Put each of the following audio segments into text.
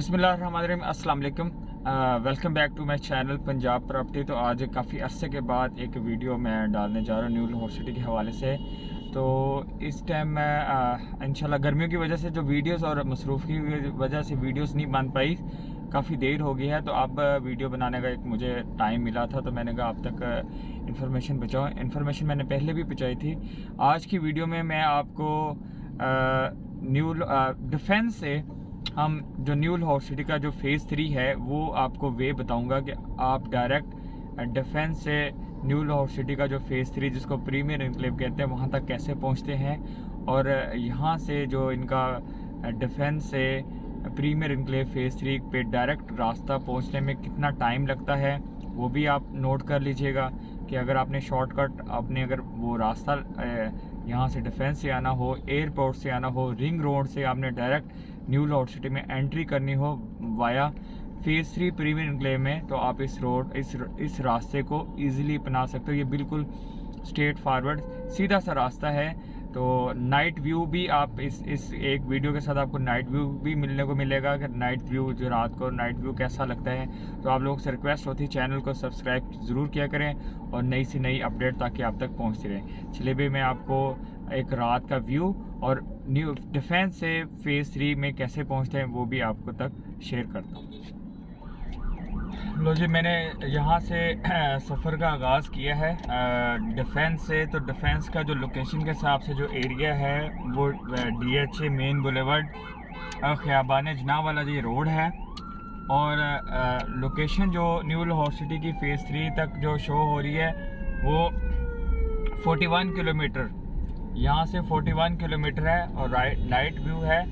बिस्मिल्लाहिर्रहमानिर्रहीम, अस्सलाम वालेकुम। Welcome back to my channel Punjab property. तो आज काफ़ी अरसे के बाद एक वीडियो मैं डालने जा रहा हूँ न्यू लाहौर सिटी के हवाले से। तो इस टाइम मैं इंशाल्लाह गर्मियों की वजह से जो वीडियोस और मसरूफ़ की वजह से वीडियोस नहीं बन पाई, काफ़ी देर हो गई है। तो अब वीडियो बनाने का एक मुझे टाइम मिला था, तो मैंने कहा अब तक इन्फॉर्मेशन पहुँचाऊँ। इन्फॉर्मेशन मैंने पहले भी पहुँचाई थी। आज की वीडियो में मैं आपको न्यू डिफेंस से हम जो न्यू लाहौर सिटी का जो फ़ेज़ 3 है वो आपको वे बताऊंगा कि आप डायरेक्ट डिफेंस से न्यू लाहौर सिटी का जो फ़ेज़ 3 जिसको प्रीमियर एनक्लेव कहते हैं वहाँ तक कैसे पहुँचते हैं, और यहाँ से जो इनका डिफेंस से प्रीमियर एनक्लेव फ़ेज़ 3 पे डायरेक्ट रास्ता पहुँचने में कितना टाइम लगता है वो भी आप नोट कर लीजिएगा। कि अगर आपने शॉर्टकट आपने अगर वो रास्ता यहाँ से डिफेंस से आना हो, एयरपोर्ट से आना हो, रिंग रोड से आपने डायरेक्ट न्यू लाहौर सिटी में एंट्री करनी हो वाया फ़ेज़ 3 प्रीमियर एनक्लेव में, तो आप इस रास्ते को ईज़िली अपना सकते हो। ये बिल्कुल स्ट्रेट फारवर्ड सीधा सा रास्ता है। तो नाइट व्यू भी आप इस एक वीडियो के साथ आपको नाइट व्यू भी मिलने को मिलेगा कि नाइट व्यू जो रात को नाइट व्यू कैसा लगता है। तो आप लोगों से रिक्वेस्ट होती है चैनल को सब्सक्राइब ज़रूर किया करें और नई से नई अपडेट ताकि आप तक पहुंचती रहे। चलिए भाई, मैं आपको एक रात का व्यू और न्यू डिफेंस से फ़ेज़ 3 में कैसे पहुँचते हैं वो भी आपको तक शेयर करता हूँ। लो जी, मैंने यहाँ से सफ़र का आगाज़ किया है डिफेंस से। तो डिफेंस का जो लोकेशन के हिसाब से जो एरिया है वो DHA मेन बुलेवर्ड ख़ियाबान जना वाला ये रोड है। और लोकेशन जो न्यू लाहौर सिटी की फ़ेज़ 3 तक जो शो हो रही है वो 41 किलोमीटर, यहाँ से 41 किलोमीटर है और नाइट व्यू है।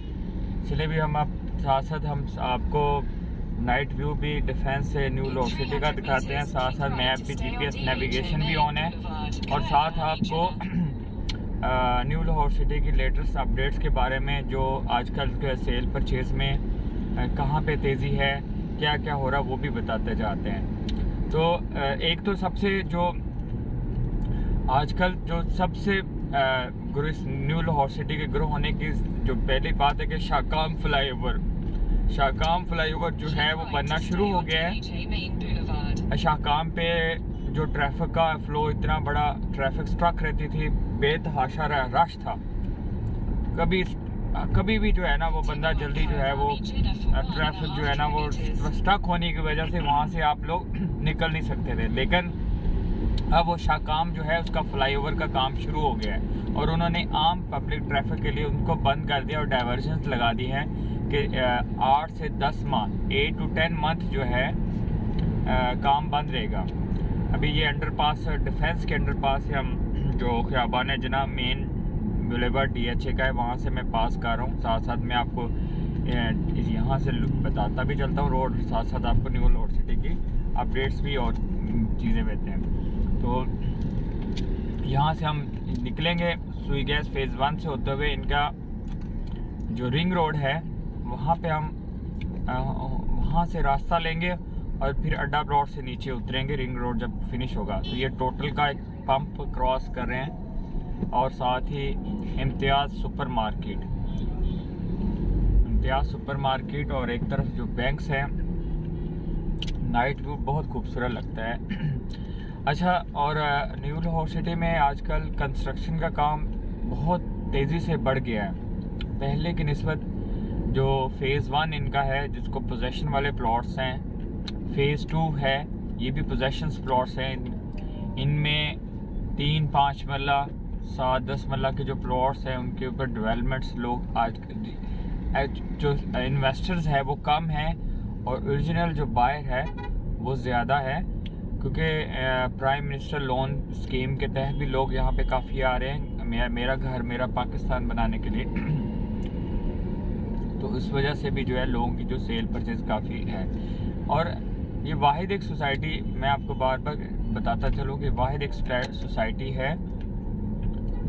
चलिए भी हम आप साथ साथ हम आपको नाइट व्यू भी डिफेंस से न्यू लाहौर सिटी का दिखाते हैं। साथ साथ मैप भी GPS नेविगेशन भी ऑन है और साथ आपको न्यू लाहौर सिटी की लेटेस्ट अपडेट्स के बारे में जो आजकल के सेल परचेज़ में कहाँ पे तेज़ी है, क्या क्या हो रहा वो भी बताते जाते हैं। तो एक तो सबसे जो आजकल जो सबसे न्यू लाहौर सिटी के ग्रो होने की जो पहली बात है कि शाकाम फ्लाईओवर जो है वो बनना शुरू हो गया है। शाकाम पे जो ट्रैफिक का फ़्लो, इतना बड़ा ट्रैफिक स्ट्रक रहती थी, बेतहाशा रश था। कभी भी जो है ना वो बंदा जल्दी जो है वो ट्रैफिक जो है ना वो स्टक होने की वजह से वहाँ से आप लोग निकल नहीं सकते थे। लेकिन अब वो शाकाम जो है उसका फ्लाईओवर का काम शुरू हो गया है और उन्होंने आम पब्लिक ट्रैफिक के लिए उनको बंद कर दिया और डाइवर्जन्स लगा दी हैं कि 8 से 10 माह 8 to 10 मंथ जो है काम बंद रहेगा। अभी ये अंडरपास डिफेंस के अंडरपास से हम जो ख़ियाबान जना मेन बुलेवर्ड DHA का है वहाँ से मैं पास कर रहा हूँ। साथ साथ मैं आपको यहाँ से बताता भी चलता हूँ रोड, साथ साथ आपको न्यू लाहौर सिटी की अपडेट्स भी और चीज़ें देते हैं। तो यहाँ से हम निकलेंगे सुई गैस फ़ेज़ 1 से होते हुए इनका जो रिंग रोड है वहाँ पे हम वहाँ से रास्ता लेंगे और फिर अड्डा प्लॉट से नीचे उतरेंगे रिंग रोड जब फिनिश होगा। तो ये टोटल का एक पंप क्रॉस कर रहे हैं और साथ ही इम्तियाज़ सुपर मार्केट और एक तरफ जो बैंक्स हैं। नाइट व्यू बहुत खूबसूरत लगता है। अच्छा, और न्यू लाहौर सिटी में आजकल कंस्ट्रक्शन का काम बहुत तेज़ी से बढ़ गया है। पहले की निस्बत जो फ़ेज़ 1 इनका है जिसको पोजेशन वाले प्लॉट्स हैं, फ़ेज़ 2 है ये भी पोजेशंस प्लॉट्स हैं। इनमें 3-5 मरला 7-10 मरला के जो प्लॉट्स हैं उनके ऊपर डेवलपमेंट्स लोग आज जो इन्वेस्टर्स है वो कम हैं और ओरिजिनल जो बायर है वो ज़्यादा है, क्योंकि प्राइम मिनिस्टर लोन स्कीम के तहत भी लोग यहाँ पे काफ़ी आ रहे हैं मेरा घर मेरा पाकिस्तान बनाने के लिए। तो इस वजह से भी जो है लोगों की जो सेल परचेज़ काफ़ी है। और ये वाहिद एक सोसाइटी, मैं आपको बार बार बताता चलूँ कि वाहिद एक सोसाइटी है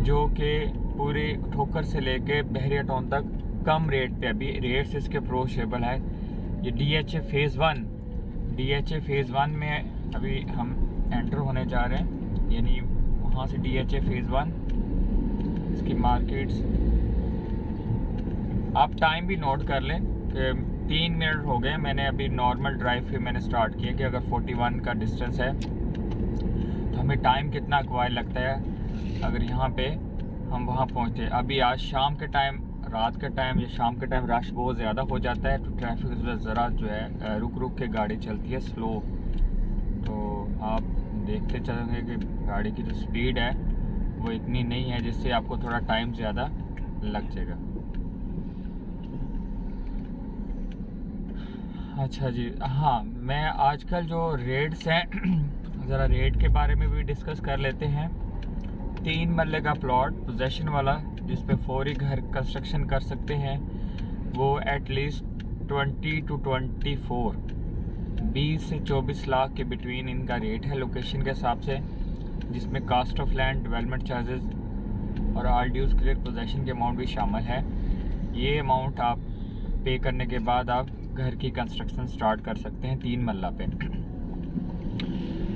जो कि पूरी ठोकर से लेके बहरिया टाउन तक कम रेट पे अभी रेट्स इसके अप्रोचेबल है। ये DHA फ़ेज़ 1 में अभी हम एंटर होने जा रहे हैं, यानी वहाँ से DHA फ़ेज़ 1 इसकी मार्केट्स। आप टाइम भी नोट कर लें कि 3 मिनट हो गए। मैंने अभी नॉर्मल ड्राइव पे मैंने स्टार्ट किया कि अगर 41 का डिस्टेंस है तो हमें टाइम कितना एक्वायर लगता है अगर यहाँ पे हम वहाँ पहुँचे। अभी आज शाम के टाइम, रात के टाइम या शाम के टाइम रश बहुत ज़्यादा हो जाता है, तो ट्रैफिक ज़रा जो है रुक रुक के गाड़ी चलती है स्लो। तो आप देखते चलेंगे कि गाड़ी की जो स्पीड है वो इतनी नहीं है जिससे आपको थोड़ा टाइम ज़्यादा लग जाएगा। अच्छा जी, हाँ, मैं आजकल जो रेट्स हैं ज़रा रेट के बारे में भी डिस्कस कर लेते हैं। 3 मरले का प्लॉट पोजेशन वाला जिस पे फौरी घर कंस्ट्रक्शन कर सकते हैं वो एटलीस्ट 20 to 24 20 से 24 लाख के बिटवीन इनका रेट है लोकेशन के हिसाब से, जिसमें cost of land, development charges और ऑल ड्यूज क्लियर पोजेशन के अमाउंट भी शामिल है। ये अमाउंट आप पे करने के बाद आप घर की कंस्ट्रक्शन स्टार्ट कर सकते हैं 3 मरला पे।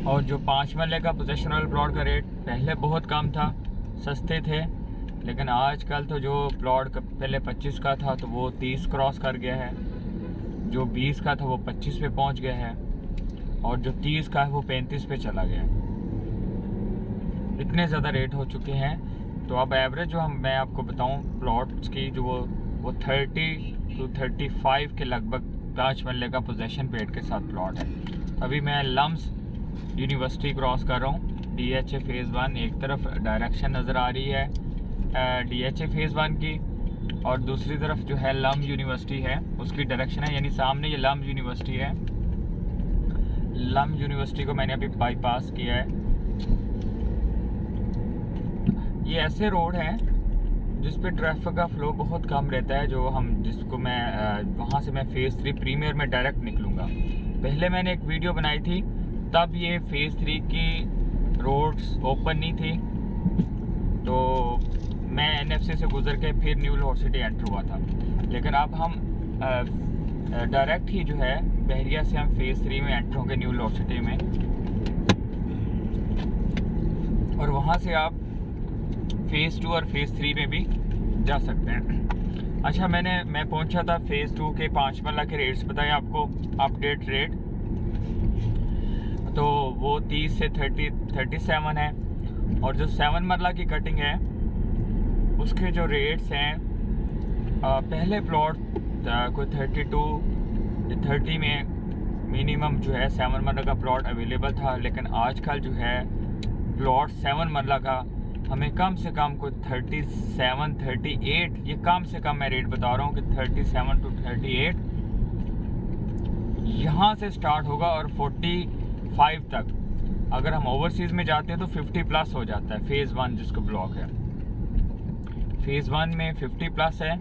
और जो 5 मरले का पोजेशन वाले प्लॉट का रेट पहले बहुत कम था, सस्ते थे, लेकिन आजकल तो जो प्लॉट पहले 25 का था तो वो 30 क्रॉस कर गया है, जो 20 का था वो 25 पे पहुंच गया है, और जो 30 का है वो 35 पे चला गया है। इतने ज़्यादा रेट हो चुके हैं। तो अब एवरेज जो मैं आपको बताऊं प्लॉट्स की, जो वो 30 to 35 के लगभग 5 मरले का पोजेशन पेड के साथ प्लॉट है। अभी मैं लम्स यूनिवर्सिटी क्रॉस कर रहा हूँ, DHA फेज़ 1 एक तरफ डायरेक्शन नज़र आ रही है DHA फेज़ 1 की, और दूसरी तरफ जो है लम्स यूनिवर्सिटी है उसकी डायरेक्शन है, यानी सामने ये लम्स यूनिवर्सिटी है। लम्स यूनिवर्सिटी को मैंने अभी बाईपास किया है। ये ऐसे रोड हैं जिस पे ट्रैफिक का फ्लो बहुत कम रहता है, जिसको मैं वहाँ से मैं फेज़ 3 प्रीमियर में डायरेक्ट निकलूँगा। पहले मैंने एक वीडियो बनाई थी, तब ये फेज़ 3 की रोड्स ओपन नहीं थी, तो मैं NFC से गुजर के फिर न्यू लाहौर सिटी एंटर हुआ था। लेकिन अब हम डायरेक्ट ही जो है बहरिया से हम फेज़ 3 में एंटर होंगे न्यू लाहौर सिटी में, और वहाँ से आप फेज़ 2 और फेज़ 3 में भी जा सकते हैं। अच्छा, मैं पहुंचा था फेज़ 2 के 5 मरला के रेट्स बताए आपको, अपडेट रेट, तो वो 30 से 37 है, और जो 7 मरला की कटिंग है उसके जो रेट्स हैं, पहले प्लॉट कोई 32 या 30 में मिनिमम जो है 7 मरला का प्लॉट अवेलेबल था, लेकिन आजकल जो है प्लॉट 7 मरला का हमें कम से कम कोई 37, 38, ये कम से कम मैं रेट बता रहा हूँ कि 37 to 38 यहाँ से स्टार्ट होगा, और 45 तक अगर हम ओवरसीज़ में जाते हैं तो 50 प्लस हो जाता है। फेज़ 1 जिसको ब्लॉक है, फेज़ 1 में 50 प्लस है,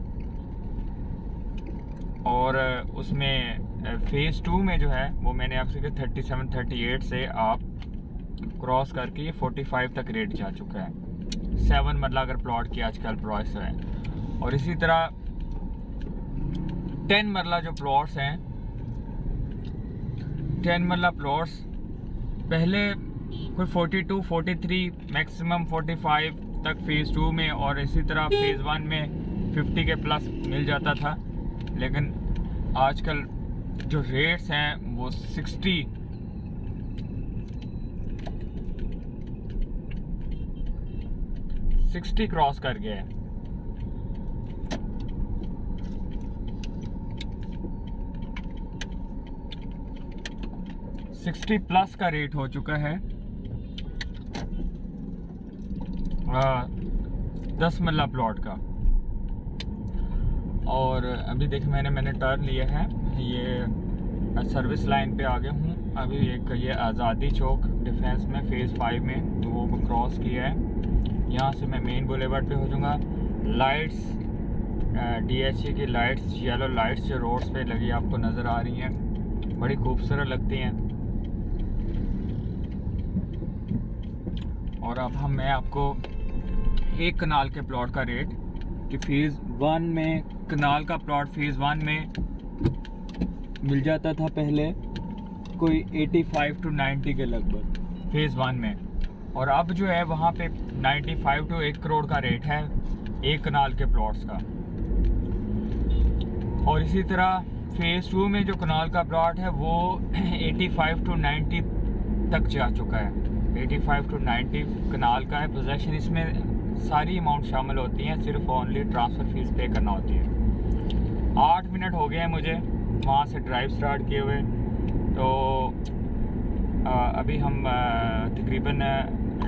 और उसमें फेज़ 2 में जो है वो मैंने आपसे कहा 37, 38 से आप क्रॉस करके ये 45 तक रेट जा चुका है। 7 मरला अगर प्लॉट की आजकल प्राइस है, और इसी तरह 10 मरला जो प्लॉट्स हैं, 10 मरला प्लॉट्स पहले कोई 42, 43, मैक्सिमम 45 तक फेज़ 2 में, और इसी तरह फेज़ 1 में 50 के प्लस मिल जाता था। लेकिन आजकल जो रेट्स हैं वो 60 क्रॉस कर गया है। $60 प्लस का रेट हो चुका है 10 मरला प्लॉट का। और अभी देखिए मैंने टर्न लिया है, ये सर्विस लाइन पे आ गया हूँ। अभी एक ये आज़ादी चौक डिफेंस में फेज़ 5 में तो वो क्रॉस किया है। यहाँ से मैं मेन बुलेवार्ड पे हो जाऊँगा। लाइट्स DHA की लाइट्स, येलो लाइट्स जो रोड्स पे लगी आपको नज़र आ रही हैं, बड़ी खूबसूरत लगती हैं। और अब मैं आपको एक कनाल के प्लॉट का रेट कि फेज़ 1 में कनाल का प्लॉट फेज़ 1 में मिल जाता था पहले कोई 85 to 90 के लगभग फेज़ 1 में, और अब जो है वहाँ पे 95 to 1 करोड़ का रेट है एक कनाल के प्लॉट्स का। और इसी तरह फेज़ 2 में जो कनाल का प्लॉट है वो 85 to 90 तक जा चुका है। 85 to 90 कनाल का है पोजेसन। इसमें सारी अमाउंट शामिल होती हैं, सिर्फ ओनली ट्रांसफ़र फ़ीस पे करना होती है। 8 मिनट हो गए हैं मुझे वहाँ से ड्राइव स्टार्ट किए हुए। तो अभी हम तकरीबन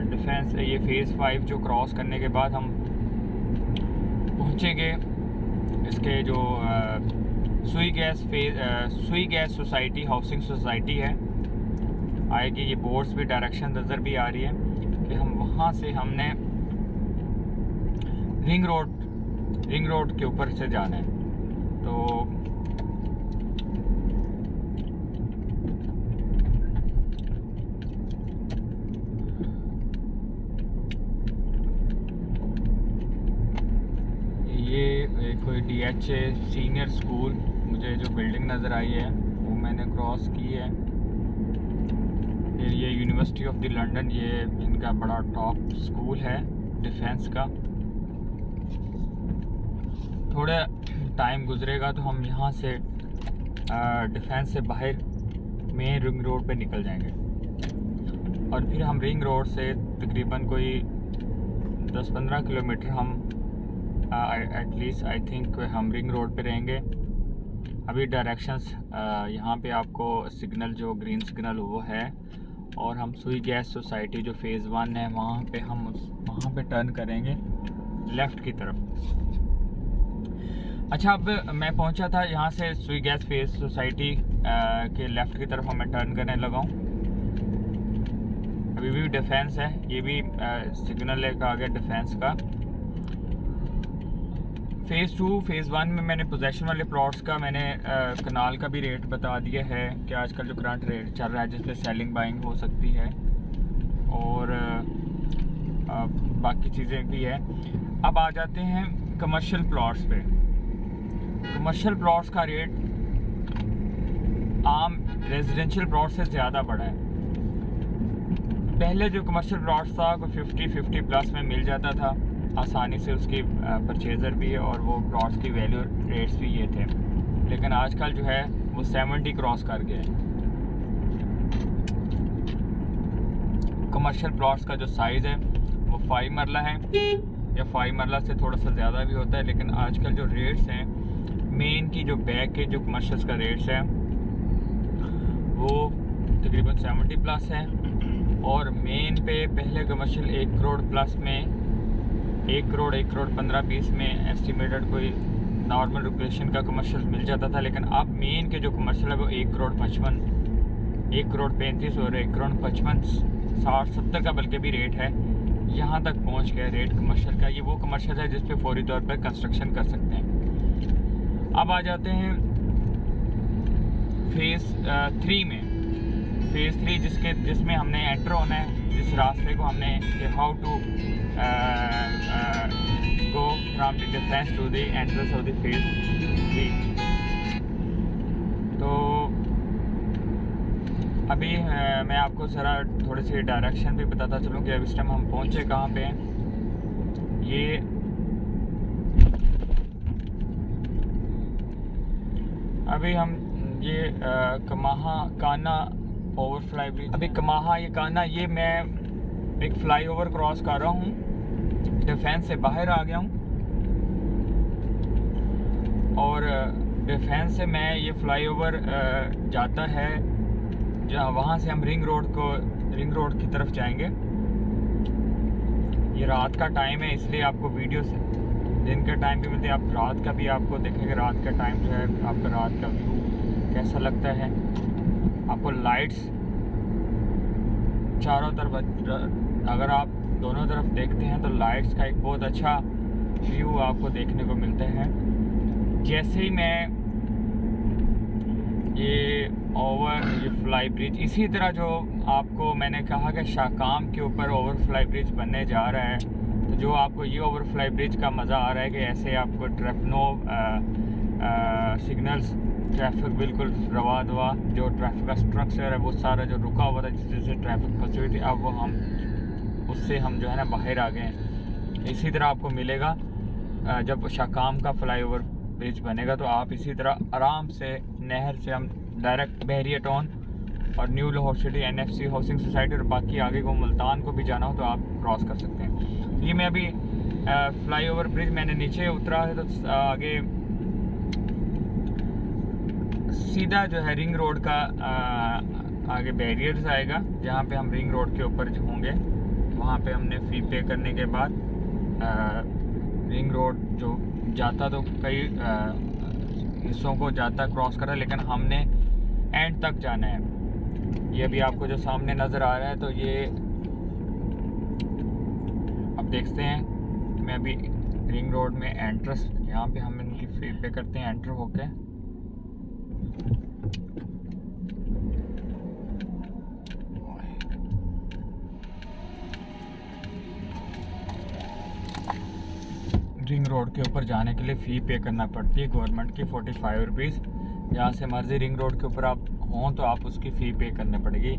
डिफेंस ये फ़ेज़ 5 जो क्रॉस करने के बाद हम पहुँचेंगे इसके जो सुई गैस सोसाइटी हाउसिंग सोसाइटी है आएगी। ये बोर्ड्स भी डायरेक्शन नज़र भी आ रही है कि हम वहाँ से हमने रिंग रोड के ऊपर से जाना है। तो ये कोई DHA सीनियर स्कूल, मुझे जो बिल्डिंग नज़र आई है वो मैंने क्रॉस की है। फिर ये यूनिवर्सिटी ऑफ द लंदन, ये इनका बड़ा टॉप स्कूल है डिफेंस का। थोड़ा टाइम गुजरेगा तो हम यहाँ से डिफेंस से बाहर मेन रिंग रोड पे निकल जाएंगे और फिर हम रिंग रोड से तकरीबन कोई 10-15 किलोमीटर हम एटलीस्ट आई थिंक हम रिंग रोड पे रहेंगे। अभी डायरेक्शंस यहाँ पे आपको सिग्नल जो ग्रीन सिग्नल वो है और हम सुई गैस सोसाइटी जो फ़ेज़ 1 है वहाँ पे हम वहाँ पे टर्न करेंगे लेफ़्ट की तरफ। अच्छा, अब मैं पहुँचा था यहाँ से सुई गैस फ़ेज़ सोसाइटी के लेफ़्ट की तरफ मैं टर्न करने लगा हूँ। अभी भी डिफेंस है, ये भी सिग्नल एक आ गया डिफेंस का। फ़ेज़ 2 फ़ेज़ 1 में मैंने पोजेसन वाले प्लॉट्स का मैंने कनाल का भी रेट बता दिया है कि आजकल जो करंट रेट चल रहा है जिस पे सेलिंग बाइंग हो सकती है और बाकी चीज़ें भी है। अब आ जाते हैं कमर्शियल प्लॉट्स पे। कमर्शियल प्लॉट्स का रेट आम रेजिडेंशियल प्लॉट से ज़्यादा बढ़ा है। पहले जो कमर्शियल प्लॉट्स था कोई 50 प्लस में मिल जाता था आसानी से, उसकी परचेज़र भी है और वो प्लॉट्स की वैल्यू रेट्स भी ये थे, लेकिन आजकल जो है वो 70 क्रॉस कर गए। कमर्शियल प्लॉट्स का जो साइज़ है वो 5 मरला है या 5 मरला से थोड़ा सा ज़्यादा भी होता है, लेकिन आजकल जो रेट्स हैं मेन की जो बैक के जो कमर्शियल्स का रेट्स है वो तकरीबन 70 प्लस है और मेन पे पहले कमर्शियल 1 करोड़ प्लस में 1 करोड़ 15-20 में एस्टिमेटेड कोई नॉर्मल लोकेशन का कमर्शियल मिल जाता था, लेकिन अब मेन के जो कमर्शियल है वो 1 करोड़ 35 और 1 करोड़ 60-70 का बल्कि भी रेट है। यहाँ तक पहुँच गया रेट कमर्शियल का। ये वो कमर्शियल है जिस पे फौरी तौर पर कंस्ट्रक्शन कर सकते हैं। अब आ जाते हैं फ़ेज़ 3 में। फ़ेज़ 3 जिसमें हमने एंटर होना है, जिस रास्ते को हमने how to go from the defence to the entrance of the phase 3। तो अभी मैं आपको ज़रा थोड़ी सी डायरेक्शन भी बताता चलूँ कि अब इस टाइम हम पहुँचे कहाँ पे हैं। ये अभी हम ये काना ओवरफ्लाई ब्रिज, अभी काना ये मैं एक फ्लाईओवर क्रॉस कर रहा हूँ, डिफेंस से बाहर आ गया हूँ और डिफेंस से मैं ये फ्लाईओवर जाता है जहाँ वहाँ से हम रिंग रोड की तरफ जाएंगे। ये रात का टाइम है इसलिए आपको वीडियो से दिन का टाइम भी मिलती है, आप रात का भी आपको देखेंगे। रात का टाइम जो है आपका रात का व्यू कैसा लगता है, आपको लाइट्स चारों तरफ, अगर आप दोनों तरफ देखते हैं तो लाइट्स का एक बहुत अच्छा व्यू आपको देखने को मिलता है। जैसे ही मैं ये फ्लाई ब्रिज, इसी तरह जो आपको मैंने कहा कि शाकाम के ऊपर ओवरफ्लाई ब्रिज बनने जा रहा है, तो जो आपको ये ओवरफ्लाई ब्रिज का मज़ा आ रहा है कि ऐसे आपको सिग्नल्स ट्रैफिक बिल्कुल रवा दवा, जो ट्रैफिक का स्ट्रक्चर है वो सारा जो रुका हुआ था जिससे ट्रैफिक फंसी हुई थी, अब वो हम उससे हम जो है ना बाहर आ गए हैं। इसी तरह आपको मिलेगा जब शाकाम का फ्लाईओवर ब्रिज बनेगा तो आप इसी तरह आराम से नहर से हम डायरेक्ट बहरिया टाउन और new Lahore city NFC housing society और बाकी आगे को मुल्तान को भी जाना हो तो आप क्रॉस कर सकते हैं। ये मैं अभी फ्लाईओवर ब्रिज मैंने नीचे उतरा है तो आगे सीधा जो है रिंग रोड का आगे बैरियर्स आएगा, जहाँ पे हम रिंग रोड के ऊपर जो होंगे वहाँ पे हमने फ़ी पे करने के बाद रिंग रोड जो जाता तो कई हिस्सों को जाता क्रॉस करा, लेकिन हमने एंड तक जाना है। ये अभी आपको जो सामने नज़र आ रहा है तो ये अब देखते हैं। मैं अभी रिंग रोड में एंट्रेंस यहाँ पे हम इनकी फ़ी पे करते हैं एंटर होके। रिंग रोड के ऊपर जाने के लिए फ़ी पे करना पड़ती है गवर्नमेंट की 45 रुपीज़। जहाँ से मर्ज़ी रिंग रोड के ऊपर आप हों तो आप उसकी फ़ी पे करनी पड़ेगी।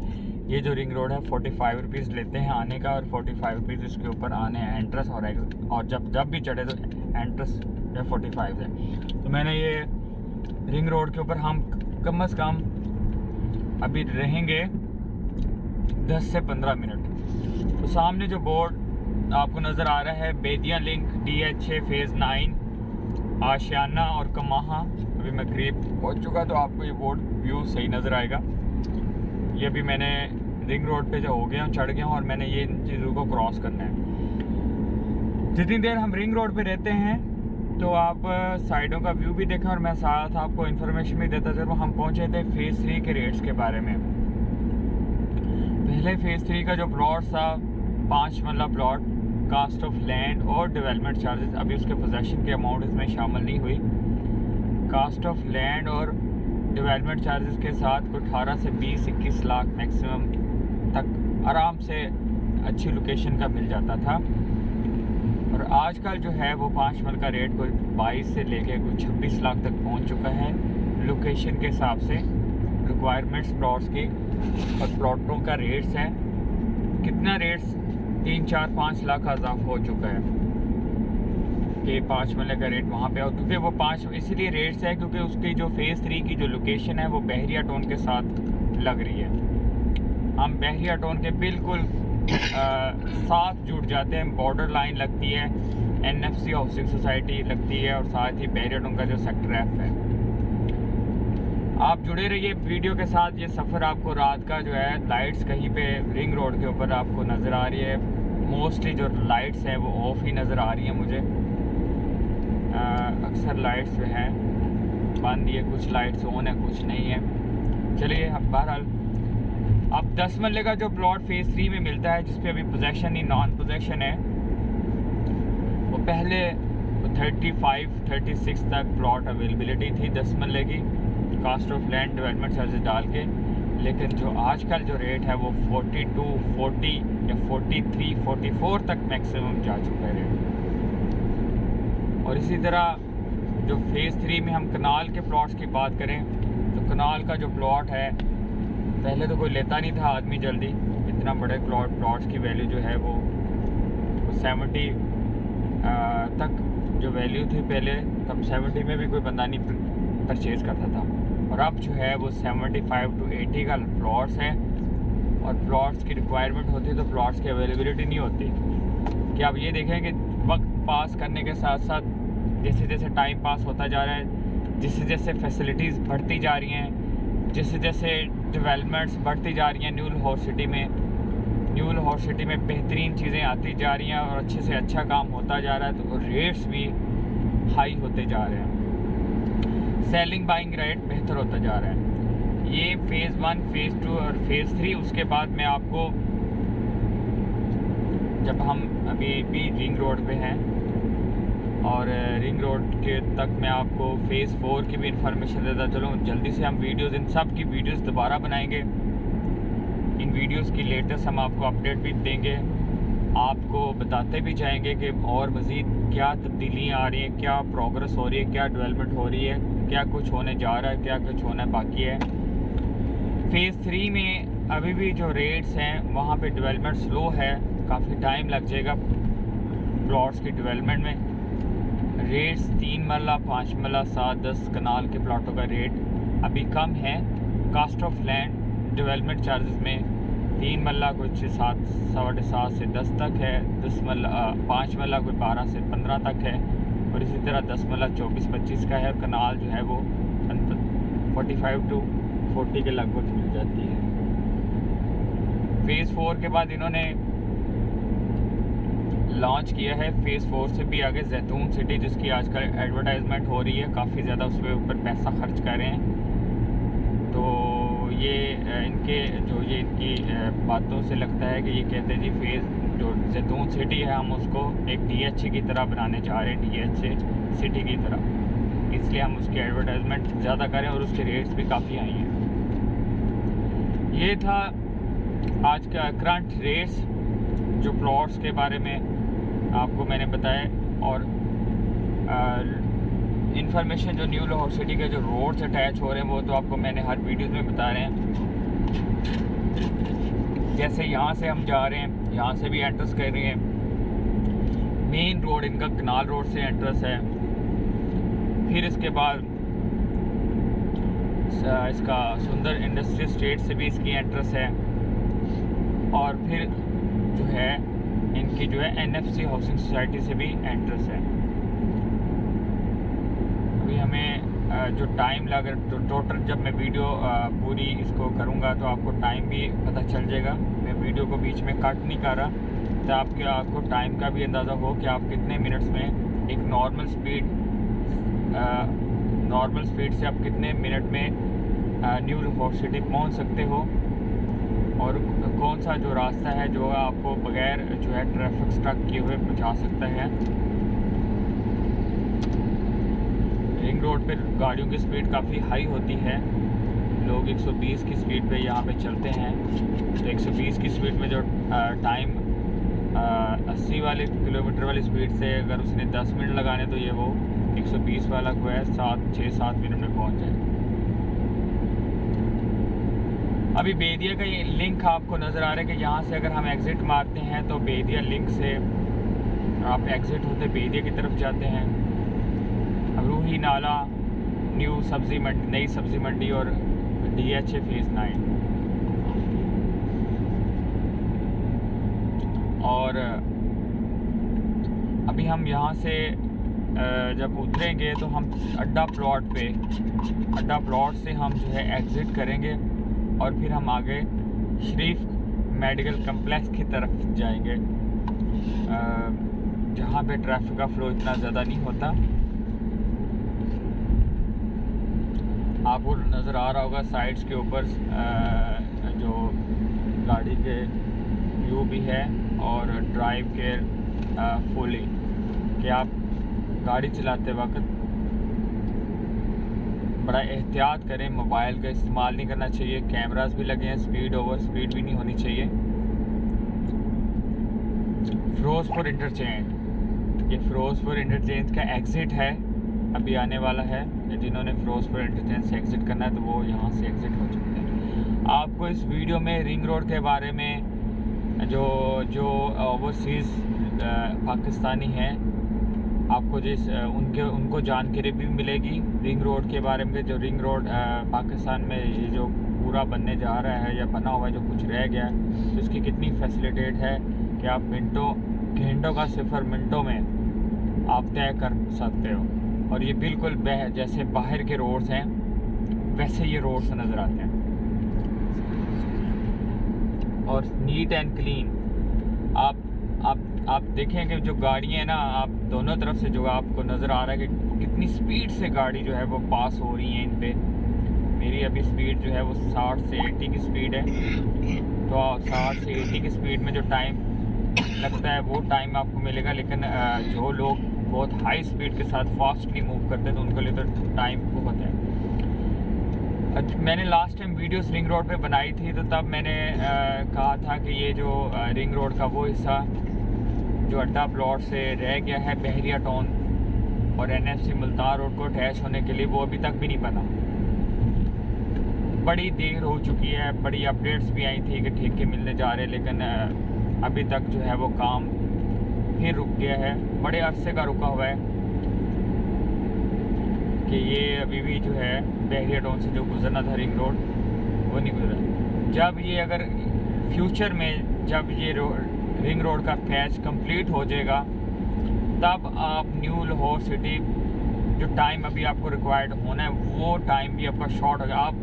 ये जो रिंग रोड है 45 रुपीज़ लेते हैं आने का और 45 रुपीज़ इसके ऊपर आने एंट्रेंस और जब भी चढ़े तो एंट्रेंस जो 45 है। तो मैंने ये रिंग रोड के ऊपर हम कम अज़ कम अभी रहेंगे 10 से 15 मिनट। तो सामने जो बोर्ड आपको नज़र आ रहा है बेदिया लिंक DH फेज़ 9 आशियाना और कमाहा, अभी मैं करीब पहुंच चुका तो आपको ये बोर्ड व्यू सही नज़र आएगा। ये अभी मैंने रिंग रोड पे जो हो गया हूँ चढ़ गया हूँ और मैंने ये इन चीज़ों को क्रॉस करना है। जितनी देर हम रिंग रोड पे रहते हैं तो आप साइडों का व्यू भी देखें और मैं साथ आपको इन्फॉर्मेशन भी देता चलूँ। हम पहुँचे थे फेज़ 3 के रेट्स के बारे में। पहले फेज़ 3 का जो प्लॉट था 5 मरला प्लॉट, कास्ट ऑफ लैंड और डेवलपमेंट चार्जेस, अभी उसके पोजेसन के अमाउंट इसमें शामिल नहीं हुई। कास्ट ऑफ लैंड और डेवलपमेंट चार्जेस के साथ को 18 से 20-21 लाख मैक्सिमम तक आराम से अच्छी लोकेशन का मिल जाता था। और आजकल जो है वो 5 मरल का रेट कोई 22 से लेके कोई 26 लाख तक पहुंच चुका है लोकेशन के हिसाब से। रिक्वायरमेंट्स प्लॉट्स की और प्लॉटों का रेट्स है, कितना रेट्स 3-4-5 लाख का इजाफा हो चुका है कि 5 मरले का रेट वहाँ पे। और क्योंकि वो 5 इसलिए रेट्स है क्योंकि उसकी जो फेज़ 3 की जो लोकेशन है वो बहरिया टाउन के साथ लग रही है। हम बहरिया टाउन के बिल्कुल साथ जुड़ जाते हैं, बॉर्डर लाइन लगती है, NFC हाउसिंग सोसाइटी लगती है और साथ ही बहरिया टाउन का जो सेक्टर F है। आप जुड़े रहिए वीडियो के साथ। ये सफ़र आपको रात का जो है लाइट्स कहीं पे रिंग रोड के ऊपर आपको नज़र आ रही है, मोस्टली जो लाइट्स हैं वो ऑफ ही नज़र आ रही हैं मुझे। अक्सर लाइट्स जो हैं बंद, ये कुछ लाइट्स ऑन है कुछ नहीं है। चलिए अब बहरहाल अब 10 मरले का जो प्लॉट फेज़ 3 में मिलता है जिस पे अभी पोजेसन ही नॉन पोजेसन है, वो पहले 35-36 तक प्लॉट अवेलेबिलिटी थी 10 मरले की cost of land development charges डाल के। लेकिन जो आजकल जो रेट है वो 42, 40 या 43, 44 तक मैक्सिमम जा चुका है रेट। और इसी तरह जो फेज़ 3 में हम कनाल के प्लॉट्स की बात करें तो कनाल का जो प्लॉट है पहले तो कोई लेता नहीं था आदमी जल्दी, इतना बड़े प्लॉट्स की वैल्यू जो है वो 70 तक जो वैल्यू थी पहले, तब 70 में भी कोई बंदा नहीं परचेज़ करता था। और अब जो है वो 75 to 80 का प्लॉट्स है और प्लॉट्स की रिक्वायरमेंट होती है तो प्लॉट्स की अवेलेबिलिटी नहीं होती। कि आप ये देखें कि वक्त पास करने के साथ साथ जैसे जैसे टाइम पास होता जा रहा है, जैसे जैसे फैसिलिटीज़ बढ़ती जा रही हैं, जैसे जैसे डेवलपमेंट्स बढ़ती जा रही हैं न्यू लाहौर सिटी में बेहतरीन चीज़ें आती जा रही हैं और अच्छे से अच्छा काम होता जा रहा है, तो रेट्स भी हाई होते जा रहे हैं, सेलिंग बाइंग रेट बेहतर होता जा रहा है। ये फेज़ 1, फेज़ 2 और फेज़ 3। उसके बाद मैं आपको, जब हम अभी भी रिंग रोड पे हैं और रिंग रोड के तक मैं आपको फेज़ 4 की भी इंफॉर्मेशन देता चलूँ। जल्दी से हम वीडियोज़, इन सब की वीडियोज़ दोबारा बनाएंगे। इन वीडियोज़ की लेटेस्ट हम आपको अपडेट भी देंगे, आपको बताते भी जाएंगे कि और मज़ीद क्या तब्दीलियाँ आ रही हैं, क्या प्रोग्रेस हो रही है, क्या डेवलपमेंट हो रही है, क्या कुछ होने जा रहा है, क्या कुछ होना बाकी है। फेज़ 3 में अभी भी जो रेट्स हैं वहाँ पे डेवलपमेंट स्लो है, काफ़ी टाइम लग जाएगा प्लॉट्स की डेवलपमेंट में। रेट्स 3 मरला, 5 मरला, 7-10 कनाल के प्लाटों का रेट अभी कम है। Cost of land development charges में 3 मरला कुछ 7, 7.5 से 10 तक है, 5 मरला कोई 12 से 15 तक है, और इसी तरह 10 मरला 24-25 का है, और कनाल जो है वो 45 to 40 के लगभग मिल जाती है। फेज़ 4 के बाद इन्होंने लॉन्च किया है फेज़ 4 से भी आगे जैतून सिटी, जिसकी आजकल एडवर्टाइजमेंट हो रही है, काफ़ी ज़्यादा उस पर ऊपर पैसा खर्च कर रहे हैं। तो ये इनकी बातों से लगता है कि ये कहते हैं जी फेज़ जो जैतून सिटी है हम उसको एक DH की तरह बनाने जा रहे हैं, DH सिटी की तरह, इसलिए हम उसकी एडवर्टाइजमेंट ज़्यादा करें, और उसके रेट्स भी काफ़ी आई हैं। ये था आज का करंट रेट्स जो प्लॉट्स के बारे में आपको मैंने बताया, और इंफॉर्मेशन जो न्यू लाहौर सिटी के जो रोड्स अटैच हो रहे हैं वो तो आपको मैंने हर वीडियो में बता रहे हैं। जैसे यहाँ से हम जा रहे हैं, यहाँ से भी एंट्रेंस कर रहे हैं, मेन रोड इनका कनाल रोड से एंट्रेंस है, फिर इसके बाद इसका सुंदर इंडस्ट्रियल स्टेट से भी इसकी एंट्रेंस है, और फिर जो है इनकी जो है NFC हाउसिंग सोसाइटी से भी एंट्रेंस है। अभी हमें जो टाइम लग जो टोटल जब मैं वीडियो पूरी इसको करूँगा तो आपको टाइम भी पता चल जाएगा। मैं वीडियो को बीच में कट नहीं कर रहा, तो आपको टाइम का भी अंदाज़ा हो कि आप कितने मिनट्स में एक नॉर्मल स्पीड से आप कितने मिनट में न्यू लाहौर सिटी पहुँच सकते हो, और कौन सा जो रास्ता है जो आपको बगैर जो है ट्रैफिक स्ट्रक किए हुए पहुंचा सकता है। रिंग रोड पर गाड़ियों की स्पीड काफ़ी हाई होती है, लोग 120 की स्पीड पे यहाँ पे चलते हैं, तो 120 की स्पीड में जो टाइम 80 वाले किलोमीटर वाली स्पीड से अगर उसने 10 मिनट लगाने तो ये वो 120 वाला को है 6-7 मिनट में पहुँच जाए। अभी बेदिया का ये लिंक आपको नज़र आ रहा है कि यहाँ से अगर हम एग्ज़िट मारते हैं तो बेदिया लिंक से आप एग्ज़िट होते बेदिया की तरफ जाते हैं। अब रूही नाला, नई सब्ज़ी मंडी और DH फेज़ 9। और अभी हम यहाँ से जब उतरेंगे तो हम अड्डा प्लॉट से हम जो है एग्ज़िट करेंगे, और फिर हम आगे शरीफ मेडिकल कम्प्लेक्स की तरफ जाएंगे, जहाँ पे ट्रैफिक का फ़्लो इतना ज़्यादा नहीं होता। आपको नज़र आ रहा होगा साइड्स के ऊपर जो गाड़ी के व्यू भी है, और ड्राइव केयर फुली कि आप गाड़ी चलाते वक्त बड़ा एहतियात करें, मोबाइल का इस्तेमाल नहीं करना चाहिए, कैमरास भी लगे हैं, स्पीड ओवर स्पीड भी नहीं होनी चाहिए। फिरोजपुर इंटरचेंज, ये फिरोजपुर इंटरचेंज का एग्ज़िट है, अभी आने वाला है। जिन्होंने फिरोजपुर इंटरचेंज से एग्ज़िट करना है तो वो यहाँ से एग्ज़िट हो चुके हैं। आपको इस वीडियो में रिंग रोड के बारे में जो ओवरसीज़ पाकिस्तानी हैं आपको उनको जानकारी भी मिलेगी रिंग रोड के बारे में, जो रिंग रोड पाकिस्तान में ये जो पूरा बनने जा रहा है या बना हुआ है, जो कुछ रह गया है, तो इसकी कितनी फैसिलिटेट है कि आप घंटों का सफ़र मिनटों में आप तय कर सकते हो। और ये बिल्कुल जैसे बाहर के रोड्स हैं वैसे ये रोड्स नज़र आते हैं, और नीट एंड क्लीन। आप देखें कि जो गाड़ियाँ हैं ना, आप दोनों तरफ से जो आपको नज़र आ रहा है कि कितनी स्पीड से गाड़ी जो है वो पास हो रही है इन पे। मेरी अभी स्पीड जो है वो 60 से 80 की स्पीड है, तो 60 से 80 की स्पीड में जो टाइम लगता है वो टाइम आपको मिलेगा। लेकिन जो लोग बहुत हाई स्पीड के साथ फास्टली मूव करते हैं तो उनके लिए तो टाइम बहुत है। मैंने last time videos ring road पे बनाई थी, तो तब मैंने कहा था कि ये जो रिंग रोड का वो हिस्सा जो अड्डा प्लॉट से रह गया है बहरिया टाउन और NFC मुल्तान रोड को अटैच होने के लिए, वो अभी तक भी नहीं बना। बड़ी देर हो चुकी है, बड़ी अपडेट्स भी आई थी कि ठेके मिलने जा रहे, लेकिन अभी तक जो है वो काम फिर रुक गया है, बड़े अरसे का रुका हुआ है। कि ये अभी भी जो है बहरिया टाउन से जो गुजरना था रिंग रोड वो नहीं गुजरा। जब ये अगर फ्यूचर में जब ये रिंग रोड का पैच कंप्लीट हो जाएगा तब आप न्यू लाहौर सिटी जो टाइम अभी आपको रिक्वायर्ड होना है वो टाइम भी आपका शॉर्ट होगा। आप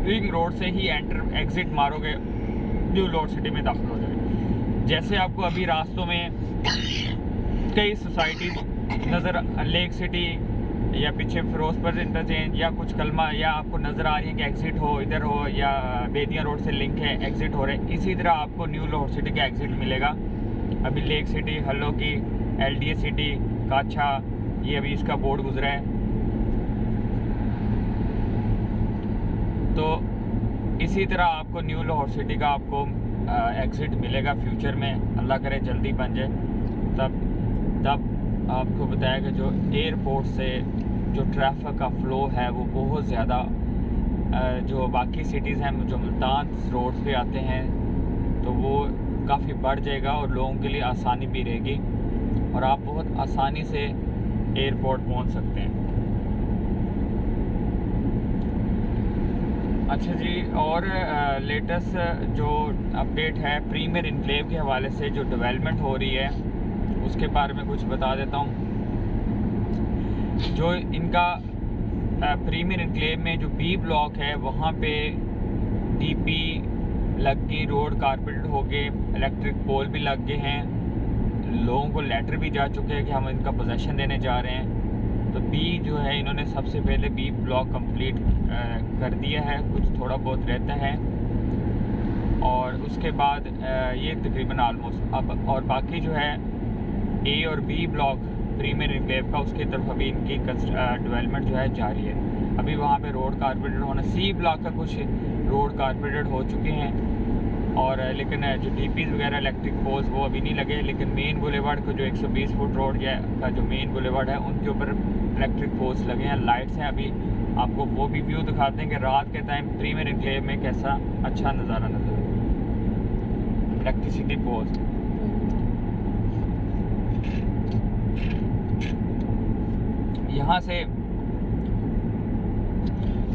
रिंग रोड से ही एग्ज़िट मारोगे न्यू लाहौर सिटी में दाखिल हो जाएगा। जैसे आपको अभी रास्तों में कई सोसाइटीज़ नज़र लेक सिटी या पीछे फिरोजपुर इंटरचेंज या कुछ कलमा या आपको नज़र आ रही है कि एग्ज़िट हो इधर हो या बेदिया रोड से लिंक है एग्ज़िट हो रहे हैं, इसी तरह आपको न्यू लाहौर सिटी का एग्ज़िट मिलेगा। अभी लेक सिटी, हल्लो की, LDA सिटी, काछा, ये अभी इसका बोर्ड गुजरा है। तो इसी तरह आपको न्यू लाहौर सिटी का आपको एग्ज़िट मिलेगा फ्यूचर में, अल्लाह करे जल्दी बन जाए। तब आपको बताया कि जो एयरपोर्ट से जो ट्रैफिक का फ़्लो है वो बहुत ज़्यादा जो बाकी सिटीज़ हैं जो मुल्तान रोड पे आते हैं तो वो काफ़ी बढ़ जाएगा और लोगों के लिए आसानी भी रहेगी और आप बहुत आसानी से एयरपोर्ट पहुंच सकते हैं। अच्छा जी, और लेटेस्ट जो अपडेट है प्रीमियर इनक्लेव के हवाले से जो डेवलपमेंट हो रही है उसके बारे में कुछ बता देता हूँ। जो इनका प्रीमियर इनक्लेव में जो B ब्लॉक है वहाँ पे DP लग गई, रोड कारपेटेड हो गए, इलेक्ट्रिक पोल भी लग गए हैं, लोगों को लेटर भी जा चुके हैं कि हम इनका पोजेसन देने जा रहे हैं। तो B जो है इन्होंने सबसे पहले B ब्लॉक कंप्लीट कर दिया है, कुछ थोड़ा बहुत रहता है और उसके बाद ये तकरीबन आलमोस्ट अब और बाकी जो है A और B ब्लॉक प्रीमियर इनक्लेव का उसकी तरफ अभी इनकी डेवलपमेंट जो है जारी है। अभी वहाँ पे रोड कारपेटेड होना, C ब्लॉक का कुछ रोड कारपेटेड हो चुके हैं और लेकिन जो DPs वगैरह इलेक्ट्रिक पोल्स वो अभी नहीं लगे, लेकिन मेन बुलेवार्ड को जो 120 फुट रोड का जो मेन बुलेवार्ड है उनके ऊपर इलेक्ट्रिक पोल्स लगे हैं, लाइट्स हैं। अभी आपको वो भी व्यू दिखाते हैं कि रात के टाइम प्रीमियर इनक्लेव में कैसा अच्छा नज़ारा नजर है, इलेक्ट्रिसिटी पोल्स। यहाँ से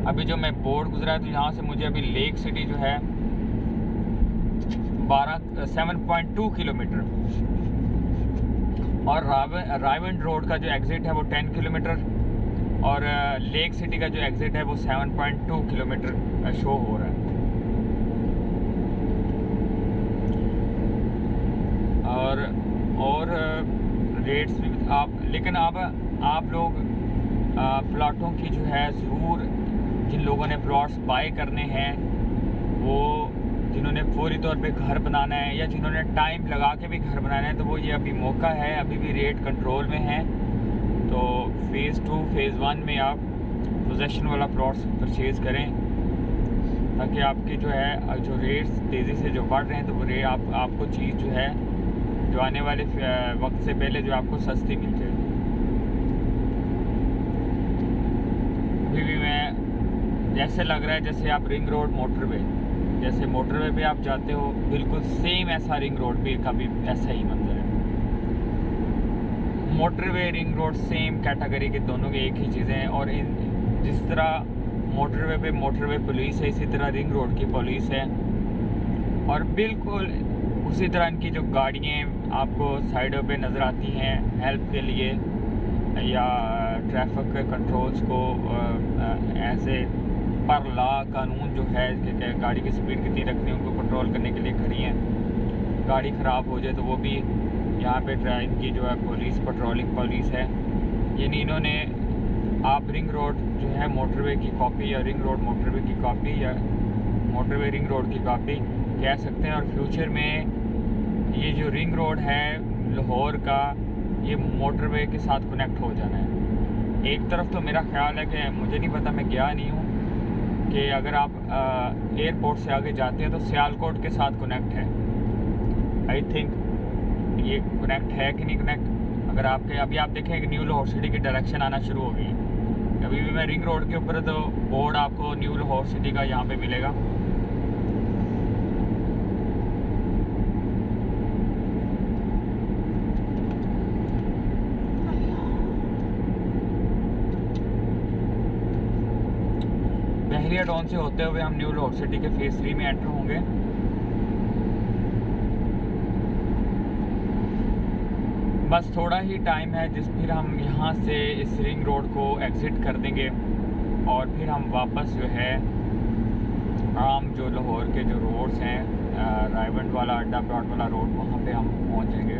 अभी जो मैं बोर्ड गुजरा है तो यहाँ से मुझे अभी लेक सिटी जो है 7.2 किलोमीटर और रायवंड रोड का जो एग्ज़िट है वो 10 किलोमीटर और लेक सिटी का जो एग्ज़िट है वो 7.2 किलोमीटर शो हो रहा है। और रेट्स भी लेकिन आप लोग प्लाटों की जो है ज़रूर, जिन लोगों ने प्लॉट्स बाय करने हैं, वो जिन्होंने फौरी तौर पे घर बनाना है या जिन्होंने टाइम लगा के भी घर बनाना है तो वो ये अभी मौका है, अभी भी रेट कंट्रोल में है। तो फ़ेज़ 2 फ़ेज़ 1 में आप पोजेसन वाला प्लॉट्स परचेज़ करें ताकि आपकी जो है जो रेट्स तेज़ी से जो बढ़ रहे हैं तो वो रेट आपको चीज़ जो है जो आने वाले वक्त से पहले जो आपको सस्ती मिल जाए। अभी भी मैं जैसे लग रहा है जैसे आप रिंग रोड मोटरवे, जैसे मोटरवे पे आप जाते हो बिल्कुल सेम ऐसा रिंग रोड पे का भी ऐसा ही मंजर है। Motorway ring road same category के दोनों की एक ही चीज़ें हैं और जिस तरह मोटरवे पे मोटरवे पुलिस है इसी तरह रिंग रोड की पुलिस है और बिल्कुल उसी तरह इनकी जो गाड़ियाँ आपको साइडों पे नज़र आती हैं हेल्प के लिए या ट्रैफिक कंट्रोल्स को ऐसे पर ला कानून जो है कि गाड़ी की स्पीड कितनी रखनी है उनको कंट्रोल करने के लिए खड़ी हैं। गाड़ी ख़राब हो जाए तो वो भी यहाँ पे इनकी जो है पुलिस पेट्रोलिंग पुलिस है। यानी इन्होंने आप रिंग रोड जो है मोटरवे की कॉपी या रिंग रोड मोटरवे की कॉपी या मोटरवे रिंग रोड की कॉपी कह सकते हैं। और फ्यूचर में ये जो रिंग रोड है लाहौर का ये मोटरवे के साथ कनेक्ट हो जाना है। एक तरफ तो मेरा ख्याल है कि मुझे नहीं पता, मैं गया नहीं हूँ, कि अगर आप एयरपोर्ट से आगे जाते हैं तो सियालकोट के साथ कनेक्ट है। आई थिंक ये कनेक्ट है कि नहीं कनेक्ट। अगर आपके अभी आप देखें कि न्यू लाहौर सिटी की डायरेक्शन आना शुरू हो गई है। अभी भी मैं रिंग रोड के ऊपर तो बोर्ड आपको न्यू लाहौर सिटी का यहाँ पे मिलेगा। बहरिया टाउन से होते हुए हम न्यू लाहौर सिटी के फेज़ 3 में एंटर होंगे। बस थोड़ा ही टाइम है फिर हम यहाँ से इस रिंग रोड को एग्ज़िट कर देंगे और फिर हम वापस जो है आम जो लाहौर के जो रोड्स हैं, रायवंड वाला, अड्डा प्लॉट वाला रोड, वहाँ पे हम पहुँचेंगे।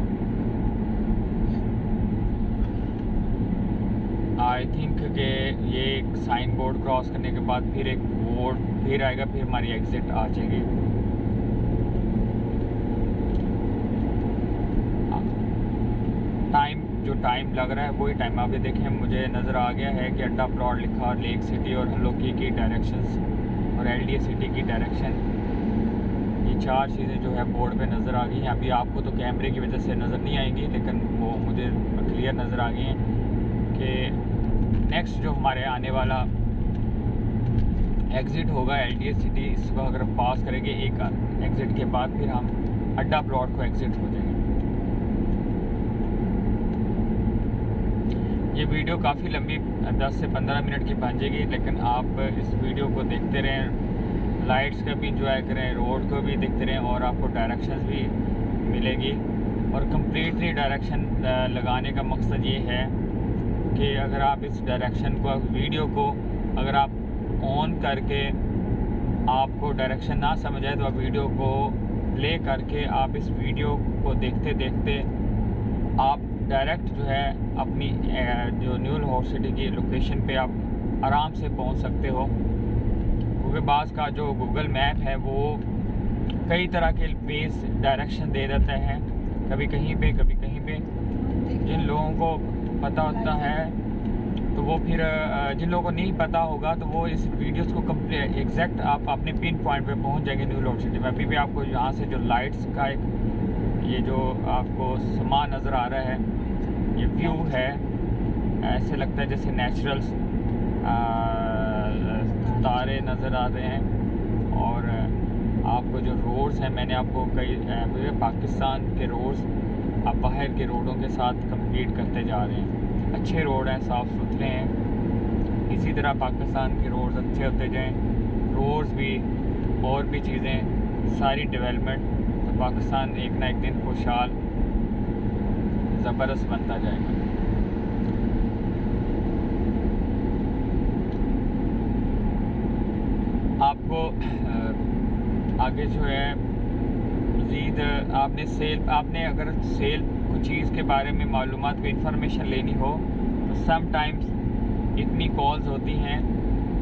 आई थिंक कि ये एक साइन बोर्ड क्रॉस करने के बाद फिर एक बोर्ड फिर आएगा, फिर हमारी एग्ज़िट आ जाएगी। टाइम लग रहा है वही टाइम आप ये देखें, मुझे नज़र आ गया है कि अड्डा प्लॉट लिखा, लेक सिटी और हल्लोकी की डायरेक्शंस और LDA सिटी की डायरेक्शन, ये 4 चीज़ें जो है बोर्ड पे नज़र आ गई हैं। अभी आपको तो कैमरे की वजह से नज़र नहीं आएंगी, लेकिन वो मुझे क्लियर नज़र आ गई हैं कि नेक्स्ट जो हमारे आने वाला एग्ज़िट होगा LDA सिटी, इसको अगर पास करेंगे एक एग्ज़िट के बाद फिर हम अड्डा प्लॉट को एग्ज़िट हो जाएंगे। ये वीडियो काफ़ी लंबी 10 से 15 मिनट की बन जाएगी, लेकिन आप इस वीडियो को देखते रहें, लाइट्स का भी इंजॉय करें, रोड को भी देखते रहें और आपको डायरेक्शंस भी मिलेगी। और कम्प्लीटली डायरेक्शन लगाने का मकसद ये है कि अगर आप इस डायरेक्शन को, वीडियो को अगर आप ऑन करके आपको डायरेक्शन ना समझ आए तो आप वीडियो को प्ले करके आप इस वीडियो को देखते देखते आप डायरेक्ट जो है अपनी जो न्यू लाहौर सिटी की लोकेशन पे आप आराम से पहुंच सकते हो, क्योंकि बाज़ का जो गूगल मैप है वो कई तरह के वेज डायरेक्शन दे देता है, कभी कहीं पे कभी कहीं पे। जिन लोगों को पता होता है तो वो फिर, जिन लोगों को नहीं पता होगा तो वो इस वीडियोस को कंप्लीट एग्जैक्ट आप अपने पिन पॉइंट पे पहुंच जाएंगे न्यू लाहौर सिटी में। अभी भी आपको यहाँ से जो लाइट्स का एक ये जो आपको समा नज़र आ रहा है, ये व्यू है, ऐसे लगता है जैसे नेचुरल तारे नज़र आ रहे हैं। और आपको जो रोड्स हैं, मैंने आपको कई पाकिस्तान के रोड्स आप बाहर के रोडों के साथ कंपीट करते जा रहे हैं। अच्छे रोड हैं, साफ़ सुथरे हैं, इसी तरह पाकिस्तान के रोड्स अच्छे होते जाएं, रोड्स भी और भी चीज़ें सारी डेवलपमेंट, तो पाकिस्तान एक ना एक दिन खुशहाल ज़बरदस्त बनता जाएगा। आपको आगे जो है मज़ीद आपने अगर सेल कुछ चीज़ के बारे में मालूमात को इन्फॉर्मेशन लेनी हो तो सम टाइम्स इतनी कॉल्स होती हैं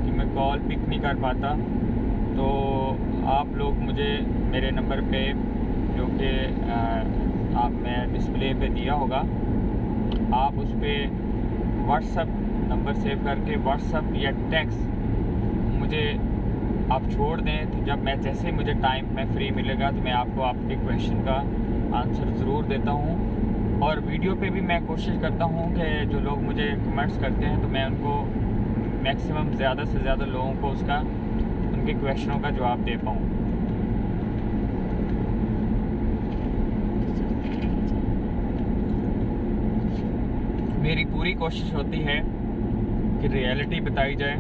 कि मैं कॉल पिक नहीं कर पाता। तो आप लोग मुझे मेरे नंबर पे, जो कि आपने डिस्प्ले पे दिया होगा, आप उस पर व्हाट्सअप नंबर सेव करके व्हाट्सअप या टेक्स्ट मुझे आप छोड़ दें, तो जब मैं जैसे मुझे टाइम में फ्री मिलेगा तो मैं आपको आपके क्वेश्चन का आंसर ज़रूर देता हूँ। और वीडियो पे भी मैं कोशिश करता हूँ कि जो लोग मुझे कमेंट्स करते हैं तो मैं उनको मैक्सिमम ज़्यादा से ज़्यादा लोगों को उनके क्वेश्चनों का जवाब दे पाऊँ। मेरी पूरी कोशिश होती है कि रियलिटी बताई जाए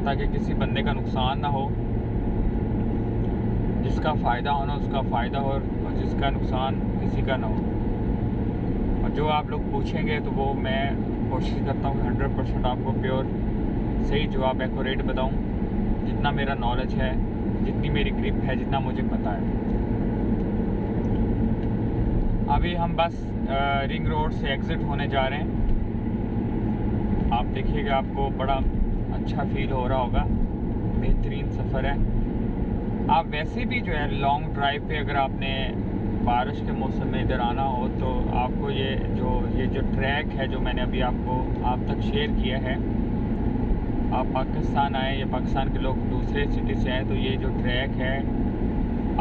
ताकि किसी बंदे का नुकसान ना हो, जिसका फ़ायदा होना उसका फ़ायदा हो और जिसका नुकसान किसी का ना हो। और जो आप लोग पूछेंगे तो वो मैं कोशिश करता हूँ 100% आपको प्योर सही जवाब एक्यूरेट बताऊँ, जितना मेरा नॉलेज है, जितनी मेरी ग्रिप है, जितना मुझे पता है। अभी हम बस रिंग रोड से एग्ज़िट होने जा रहे हैं। आप देखिएगा, आपको बड़ा अच्छा फील हो रहा होगा, बेहतरीन सफ़र है। आप वैसे भी जो है लॉन्ग ड्राइव पे अगर आपने बारिश के मौसम में इधर आना हो तो आपको ये जो ट्रैक है जो मैंने अभी आप तक शेयर किया है, आप पाकिस्तान आए या पाकिस्तान के लोग दूसरे सिटी से आए तो ये जो ट्रैक है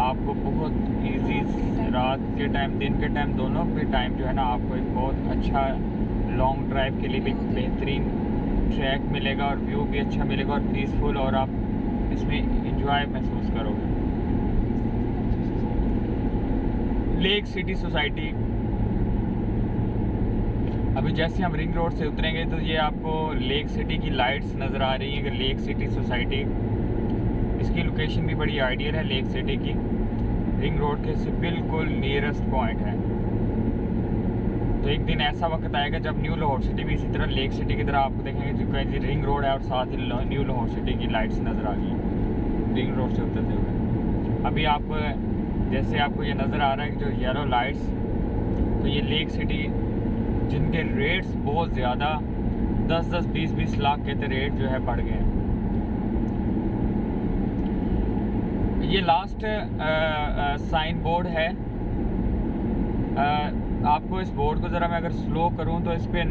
आपको बहुत इजी, रात के टाइम दिन के टाइम दोनों के टाइम जो है ना आपको एक बहुत अच्छा लॉन्ग ड्राइव के लिए भी बेहतरीन ट्रैक मिलेगा और व्यू भी अच्छा मिलेगा और पीसफुल, और आप इसमें इंजॉय महसूस करोगे। लेक सिटी सोसाइटी अभी जैसे हम रिंग रोड से उतरेंगे तो ये आपको लेक सिटी की लाइट्स नज़र आ रही हैं कि लेक सिटी सोसाइटी, इसकी लोकेशन भी बड़ी आइडियल है। लेक सिटी की रिंग रोड के से बिल्कुल नियरेस्ट पॉइंट है। तो एक दिन ऐसा वक्त आएगा जब न्यू लाहौर सिटी भी इसी तरह लेक सिटी की तरह आपको देखेंगे, जो कहीं रिंग रोड है और साथ ही न्यू लाहौर सिटी की लाइट्स नज़र आ गई रिंग रोड से उतरते हुए। अभी आपको जैसे आपको ये नज़र आ रहा है कि जो येलो लाइट्स, तो ये लेक सिटी जिनके रेट्स बहुत ज़्यादा 10-10, 20-20 लाख के रेट जो है बढ़ गए हैं। ये लास्ट साइन बोर्ड है। आपको इस बोर्ड को ज़रा मैं अगर स्लो करूं तो इस पर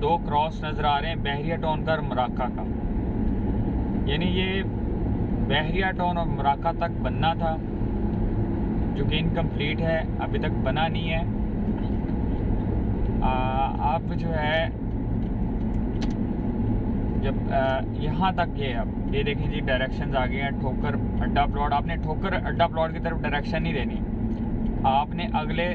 2 क्रॉस नज़र आ रहे हैं, बहरिया टाउन का और मराका का। यानी ये बहरिया टाउन और मराका तक बनना था, जो कि इनकम्प्लीट है, अभी तक बना नहीं है। आप जो है जब यहाँ तक अब ये देखें जी, डायरेक्शंस आ गए हैं। ठोकर अड्डा प्लॉट, आपने ठोकर अड्डा प्लॉट की तरफ डायरेक्शन नहीं देनी, आपने अगले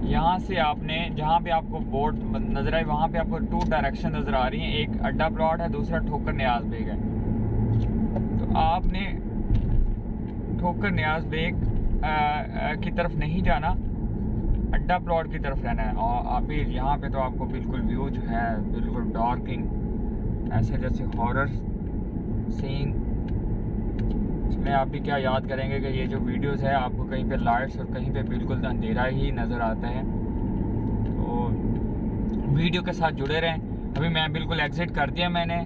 यहाँ से आपने जहाँ पे आपको बोर्ड नज़र आए वहाँ पे आपको 2 डायरेक्शन नज़र आ रही हैं। एक अड्डा प्लॉट है, दूसरा ठोकर न्याज बेग है। तो आपने ठोकर न्याज बेग की तरफ नहीं जाना, अड्डा प्लॉट की तरफ रहना है। और अभी यहाँ पे तो आपको बिल्कुल व्यू जो है बिल्कुल डार्किंग, ऐसे जैसे हॉरर सीन में। आप भी क्या याद करेंगे कि ये जो वीडियोस है आपको कहीं पे लाइट्स और कहीं पे बिल्कुल अंधेरा ही नज़र आता है। तो वीडियो के साथ जुड़े रहें। अभी मैं बिल्कुल एग्ज़िट कर दिया मैंने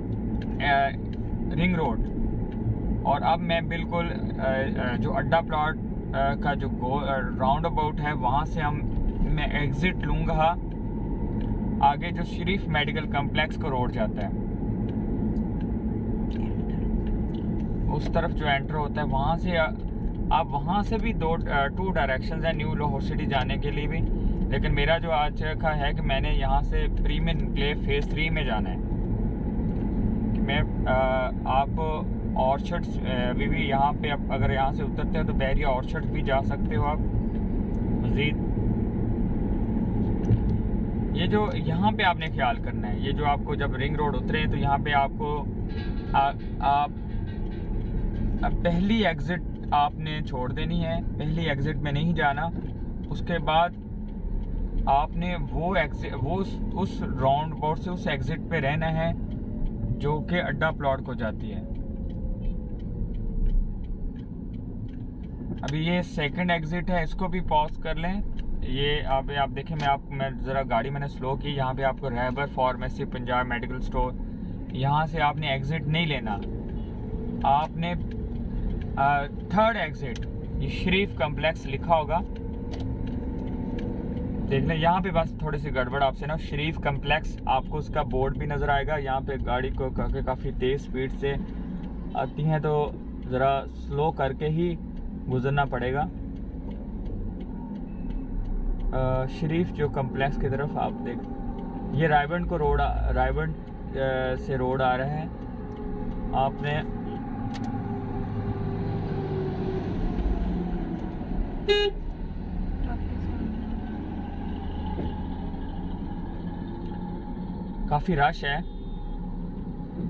रिंग रोड, और अब मैं बिल्कुल जो अड्डा प्लॉट का जो राउंड अबाउट है वहाँ से मैं एग्ज़िट लूँगा। आगे जो शरीफ मेडिकल कम्प्लेक्स को रोड जाता है उस तरफ जो एंटर होता है, वहाँ से आप वहाँ से भी 2 डायरेक्शंस हैं न्यू लाहौर सिटी जाने के लिए भी। लेकिन मेरा जो आज का है कि मैंने यहाँ से प्रीमियम एन्क्लेव फेज़ 3 में जाना है। मैं आपको ऑर्चर्ड्स अभी भी यहाँ पे अगर यहाँ से उतरते हो तो बहरिया ऑर्चर्ड्स भी जा सकते हो आप मज़ीद। ये जो यहाँ पे आपने ख्याल करना है, ये जो आपको जब रिंग रोड उतरे तो यहाँ पे आपको आप पहली एग्ज़िट आपने छोड़ देनी है, पहली एग्ज़िट में नहीं जाना। उसके बाद आपने वो उस राउंड अबाउट से उस एग्ज़िट पे रहना है जो कि अड्डा प्लॉट को जाती है। अभी ये सेकंड एग्ज़िट है, इसको भी पॉज कर लें। ये आप देखें, मैं ज़रा गाड़ी मैंने स्लो की। यहाँ पे आपको रहबर फार्मेसी, पंजाब मेडिकल स्टोर, यहाँ से आपने एग्ज़िट नहीं लेना। आपने थर्ड एग्ज़िट, ये शरीफ कम्प्लेक्स लिखा होगा, देख लें। यहाँ पे बस थोड़ी सी गड़बड़ आपसे ना, शरीफ कम्प्लेक्स आपको उसका बोर्ड भी नज़र आएगा। यहाँ पे गाड़ी को काफ़ी तेज़ स्पीड से आती हैं तो ज़रा स्लो करके ही गुजरना पड़ेगा। शरीफ जो कम्प्लेक्स की तरफ आप देख, ये रायबंड से रोड आ रहा है। आपने काफ़ी रश है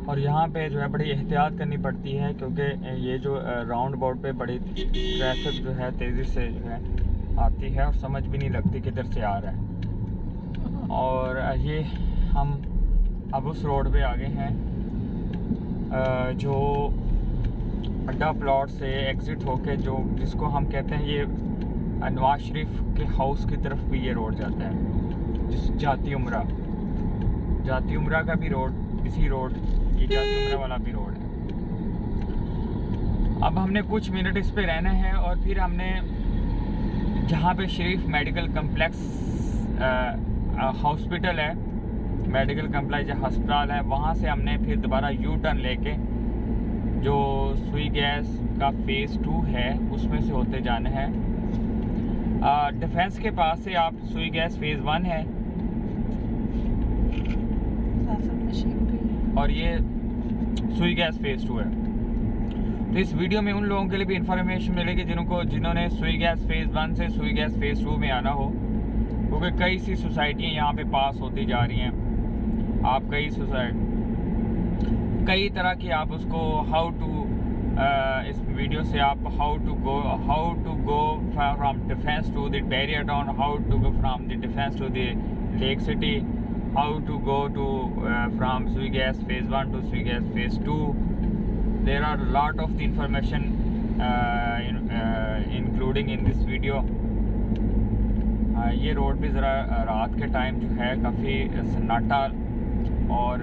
और यहाँ पे जो है बड़ी एहतियात करनी पड़ती है, क्योंकि ये जो राउंड अबाउट पे बड़ी ट्रैफिक जो है तेज़ी से जो है आती है और समझ भी नहीं लगती किधर से आ रहा है। और ये हम अब उस रोड पे आ गए हैं जो अड्डा प्लॉट से एग्ज़िट होके जिसको हम कहते हैं, ये नवाज शरीफ के हाउस की तरफ भी ये रोड जाता है, जिस जाती उमरा का भी रोड, इसी रोड, ये जाती उमरा वाला भी रोड है। अब हमने कुछ मिनट इस पे रहना है और फिर हमने जहाँ पे शरीफ मेडिकल कम्प्लेक्स हॉस्पिटल है, मेडिकल कम्प्लेक्स अस्पताल है, वहाँ से हमने फिर दोबारा यू टर्न लेके जो सुई गैस का फेज़ 2 है उसमें से होते जाना है। डिफेंस के पास से आप सुई गैस फेज़ 1 है और ये सुई गैस फेज़ 2 है। तो इस वीडियो में उन लोगों के लिए भी इंफॉर्मेशन मिलेगी जिन्होंने सुई गैस फेज़ 1 से सुई गैस फेज़ 2 में आना हो। क्योंकि कई सी सोसाइटियाँ यहाँ पे पास होती जा रही हैं। आप कई तरह की आप उसको इस वीडियो से आप how to go from defence to the Bahria Town, how to go from the defence to the Lake City, how to go to from Sui Gas phase 1 to Sui Gas phase 2. There are a lot of the information including in this video. ये road भी ज़रा रात के time जो है काफ़ी सन्नाटा और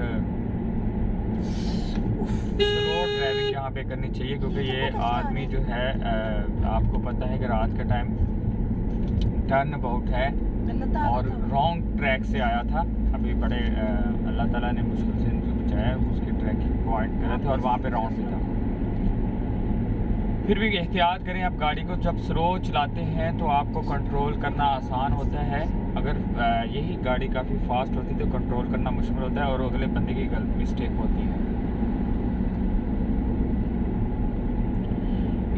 स्लो ड्राइविंग यहाँ पे करनी चाहिए, क्योंकि ये आदमी जो है आपको पता है कि रात के टाइम टर्न अबाउट है और रॉन्ग ट्रैक से आया था। अभी बड़े अल्लाह ताला ने मुश्किल से इनको बचाया, उसके ट्रैकिंग पॉइंट गलत है और वहाँ पे राउंड भी था। फिर भी एहतियात करें। आप गाड़ी को जब स्लो चलाते हैं तो आपको कंट्रोल करना आसान होता है। अगर यही गाड़ी काफ़ी फास्ट होती तो कंट्रोल करना मुश्किल होता है और अगले बंदे की गलत मिस्टेक होती है।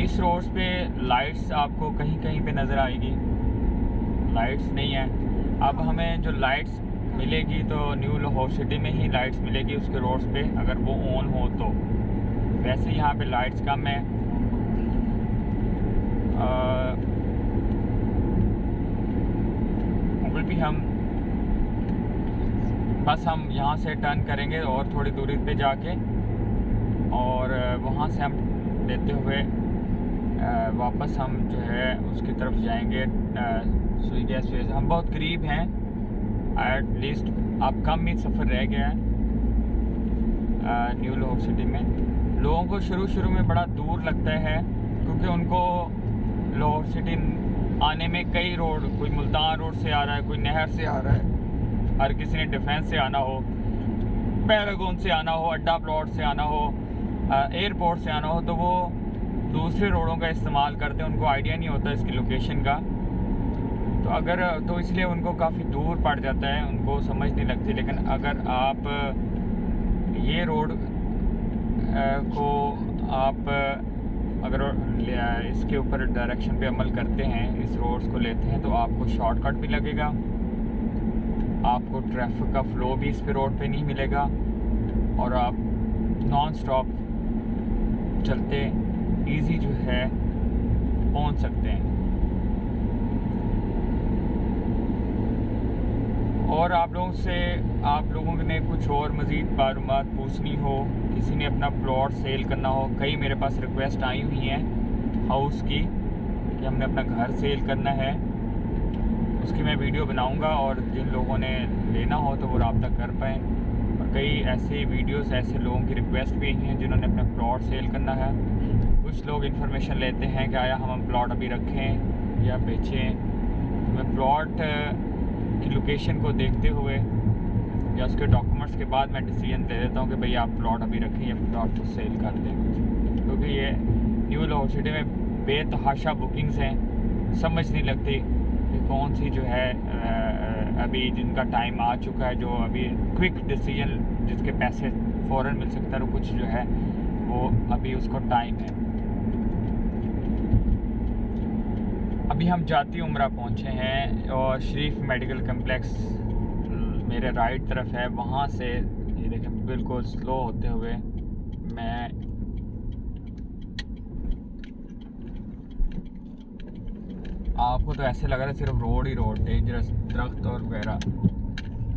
इस रोड पे लाइट्स आपको कहीं कहीं पे नज़र आएगी, लाइट्स नहीं है। अब हमें जो लाइट्स मिलेगी तो न्यू लाहौर सिटी में ही लाइट्स मिलेगी उसके रोड्स पे, अगर वो ऑन हो तो। वैसे यहाँ पे लाइट्स कम है। अभी भी हम यहाँ से टर्न करेंगे और थोड़ी दूरी पे जाके और वहाँ से हम लेते हुए वापस हम जो है उसकी तरफ जाएंगे स्वीगैस फेज। हम बहुत करीब हैं, एट लीस्ट अब कम ही सफ़र रह गया है न्यू लाहौर सिटी में। लोगों को शुरू में बड़ा दूर लगता है क्योंकि उनको लाहौर सिटी आने में कई रोड, कोई मुल्तान रोड से आ रहा है, कोई नहर से आ रहा है, हर किसी ने डिफेंस से आना हो, पैरागॉन से आना हो, अड्डा प्लॉट से आना हो, एयरपोर्ट से आना हो, तो वो दूसरे रोडों का इस्तेमाल करते हैं। उनको आइडिया नहीं होता इसकी लोकेशन का, तो इसलिए उनको काफ़ी दूर पड़ जाता है, उनको समझ नहीं लगती। लेकिन अगर आप ये रोड को आप अगर इसके ऊपर डायरेक्शन पे अमल करते हैं, इस रोड्स को लेते हैं, तो आपको शॉर्टकट भी लगेगा, आपको ट्रैफिक का फ़्लो भी इस पे रोड पे नहीं मिलेगा और आप नॉन स्टॉप चलते इजी जो है पहुंच सकते हैं। और आप लोगों ने कुछ और मज़ीद मालूमात पूछनी हो, किसी ने अपना प्लॉट सेल करना हो, कई मेरे पास रिक्वेस्ट आई हुई हैं हाउस की कि हमने अपना घर सेल करना है, उसकी मैं वीडियो बनाऊंगा और जिन लोगों ने लेना हो तो वो रब्ता कर पाएँ। और कई ऐसे वीडियोस ऐसे लोगों की रिक्वेस्ट भी आई हैं जिन्होंने अपना प्लॉट सेल करना है। कुछ लोग इन्फॉर्मेशन लेते हैं कि आया हम प्लॉट अभी रखें या बेचें। तो मैं प्लॉट की लोकेशन को देखते हुए या उसके डॉक्यूमेंट्स के बाद मैं डिसीजन ले लेता हूँ कि भाई आप प्लॉट अभी रखें या प्लॉट को सेल कर दें कुछ, क्योंकि ये न्यू लाहौर सिटी में बेतहाशा बुकिंग्स हैं, समझ नहीं लगती कि कौन सी जो है अभी जिनका टाइम आ चुका है, जो अभी क्विक डिसीजन जिसके पैसे फ़ौरन मिल सकता है, और कुछ जो है वो अभी उसको टाइम है। अभी हम जाती उम्रा पहुँचे हैं और शरीफ मेडिकल कम्प्लेक्स मेरे राइट तरफ है। वहाँ से ये देखें बिल्कुल स्लो होते हुए मैं आपको तो ऐसे लग रहा है सिर्फ रोड ही रोड, डेंजरस दरख्त और वगैरह।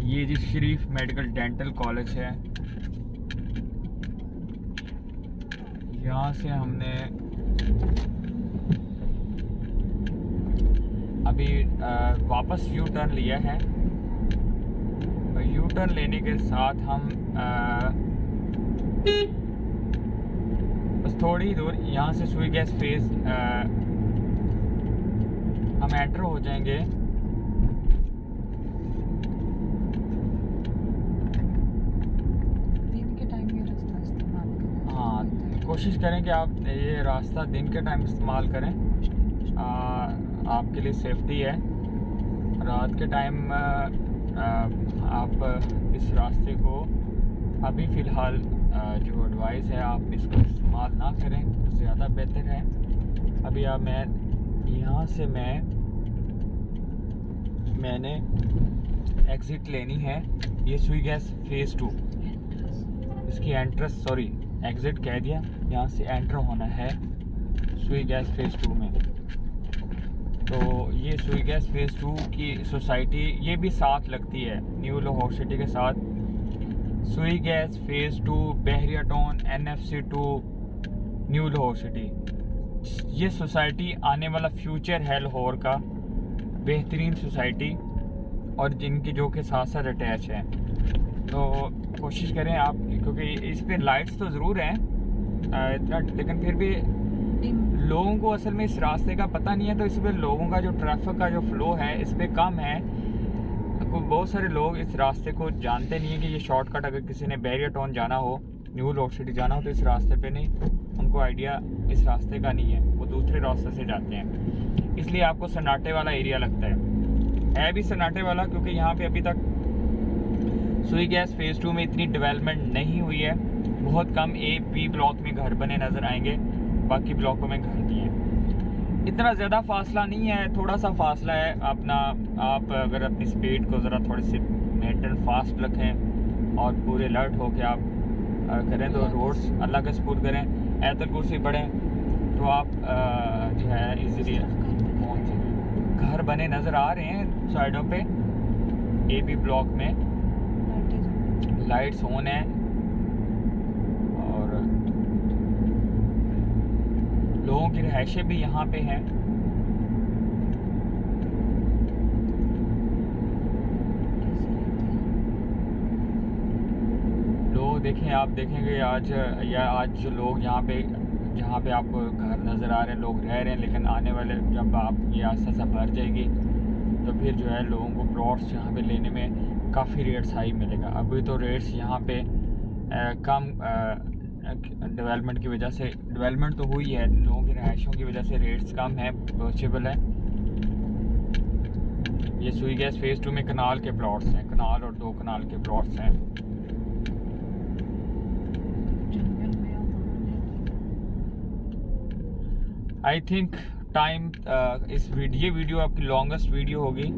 ये जी शरीफ मेडिकल डेंटल कॉलेज है। यहाँ से हमने अभी वापस यू टर्न लिया है। यू टर्न लेने के साथ हम बस थोड़ी दूर यहाँ से स्वीगैस फेज हम एंटर हो जाएंगे। दिन के टाइम ये रास्ता इस्तेमाल करें। हाँ, कोशिश करें कि आप ये रास्ता दिन के टाइम इस्तेमाल करें, आपके लिए सेफ्टी है। रात के टाइम आप इस रास्ते को अभी फ़िलहाल जो एडवाइस है आप इसको इस्तेमाल ना करें तो ज़्यादा बेहतर है। अभी आप मैं यहाँ से मैं मैंने एग्ज़िट लेनी है। ये सुई गैस फेज़ 2, इसकी एग्ज़िट कह दिया, यहाँ से एंटर होना है सुई गैस फेज़ 2 में। तो ये सुई गैस फेज़ 2 की सोसाइटी ये भी साथ लगती है न्यू लाहौर सिटी के साथ। Sui gas phase 2, Bahria Town, NFC 2, New Lahore City. ये सोसाइटी आने वाला फ्यूचर है लाहौर का, बेहतरीन सोसाइटी, और जिनकी जो के साथ साथ अटैच है। तो कोशिश करें आप, क्योंकि इस पे लाइट्स तो ज़रूर हैं इतना, लेकिन फिर भी लोगों को असल में इस रास्ते का पता नहीं है। तो इस पर लोगों का जो ट्रैफिक का जो फ़्लो है इस पर कम है। बहुत सारे लोग इस रास्ते को जानते नहीं है कि ये शॉर्टकट, अगर किसी ने बहरिया टाउन जाना हो, न्यू लाहौर सिटी जाना हो, तो इस रास्ते पे नहीं, उनको आइडिया इस रास्ते का नहीं है, वो दूसरे रास्ते से जाते हैं। इसलिए आपको सन्नाटे वाला एरिया लगता है भी सन्नाटे वाला, क्योंकि यहाँ पे अभी तक सुई गैस फेज़ 2 में इतनी डेवलपमेंट नहीं हुई है। बहुत कम A-B ब्लॉक में घर बने नज़र आएंगे, बाकी ब्लॉकों में घर नहीं है। इतना ज़्यादा फासला नहीं है, थोड़ा सा फासला है अपना। आप अगर अपनी स्पीड को ज़रा थोड़ी सी मेंटेन फास्ट रखें और पूरे अलर्ट हो के आप करें तो रोड्स अल्लाह का सपोर्ट करें, ऐतल कुर्सी पढ़ें, तो आप जो है इजीली पहुँच जाएंगे। घर बने नज़र आ रहे हैं साइडों पे, A-B ब्लॉक में लाइट्स ऑन है, और लोगों की रिहाइशें भी यहाँ पे हैं। लोग देखें, आप देखेंगे आज जो लोग यहाँ पे, जहाँ पे आपको घर नज़र आ रहे हैं, लोग रह रहे हैं, लेकिन आने वाले जब आप ये आस्ता आस्ता भर जाएगी तो फिर जो है लोगों को प्लॉट्स यहाँ पे लेने में काफ़ी रेट्स हाई मिलेगा। अभी तो रेट्स यहाँ पे कम डेवलपमेंट की वजह से, डेवलपमेंट तो हुई है, लोगों की रिहाइशों की वजह से रेट्स कम है, पॉसिबल है। ये सुई गैस फेज़ 2 में कनाल के प्लॉट्स हैं, कनाल और 2 कनाल के प्लॉट्स हैं। आई थिंक टाइम ये वीडियो आपकी लॉन्गेस्ट वीडियो होगी।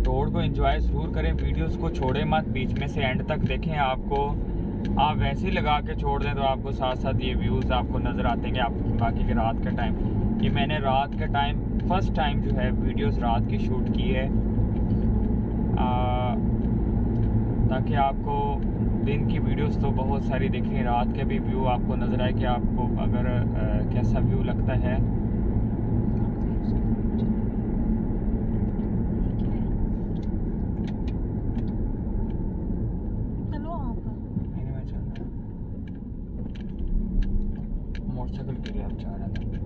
रोड को एंजॉय ज़रूर करें, वीडियोस को छोड़ें मत, बीच में से एंड तक देखें। आपको आप वैसे ही लगा के छोड़ दें तो आपको साथ साथ ये व्यूज़ आपको नज़र आते हैं। आप बाकी के रात के टाइम, ये मैंने रात के टाइम फर्स्ट टाइम जो है वीडियोस रात की शूट की है, ताकि आपको दिन की वीडियोस तो बहुत सारी देखेंगे, रात के भी व्यू आपको नज़र आए कि आपको अगर कैसा व्यू लगता है। मोटरसाइकिल के लिए आप जा रहे थे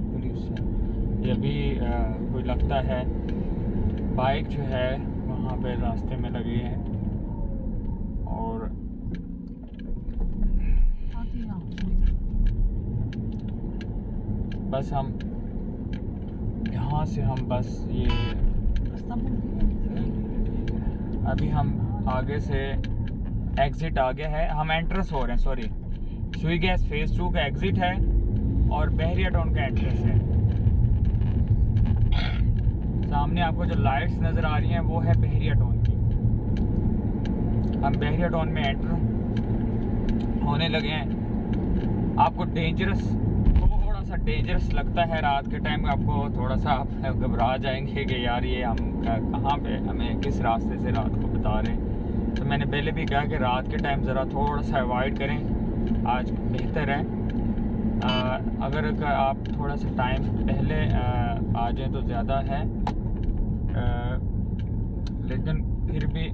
पुलिस से, ये भी कोई लगता है बाइक जो है वहाँ पे रास्ते में लगी है, और बस हम यहाँ से हम बस ये अभी हम आगे से एग्ज़िट आ गया है, हम एंट्रेंस हो रहे हैं, सॉरी, सुई गैस फेज़ 2 का एग्ज़िट है और बहरिया टाउन का एंट्रेंस है। सामने आपको जो लाइट्स नज़र आ रही हैं वो है बहरिया टाउन की। हम बहरिया टाउन में एंटर होने लगे हैं। आपको थोड़ा सा डेंजरस लगता है रात के टाइम, आपको थोड़ा सा आप घबरा जाएंगे कि यार ये हम कहाँ पे, हमें किस रास्ते से रात को बता रहे हैं। तो मैंने पहले भी कहा कि रात के टाइम ज़रा थोड़ा सा अवॉइड करें, आज बेहतर है। अगर आप थोड़ा सा टाइम पहले आ जाएं तो ज़्यादा है, लेकिन फिर भी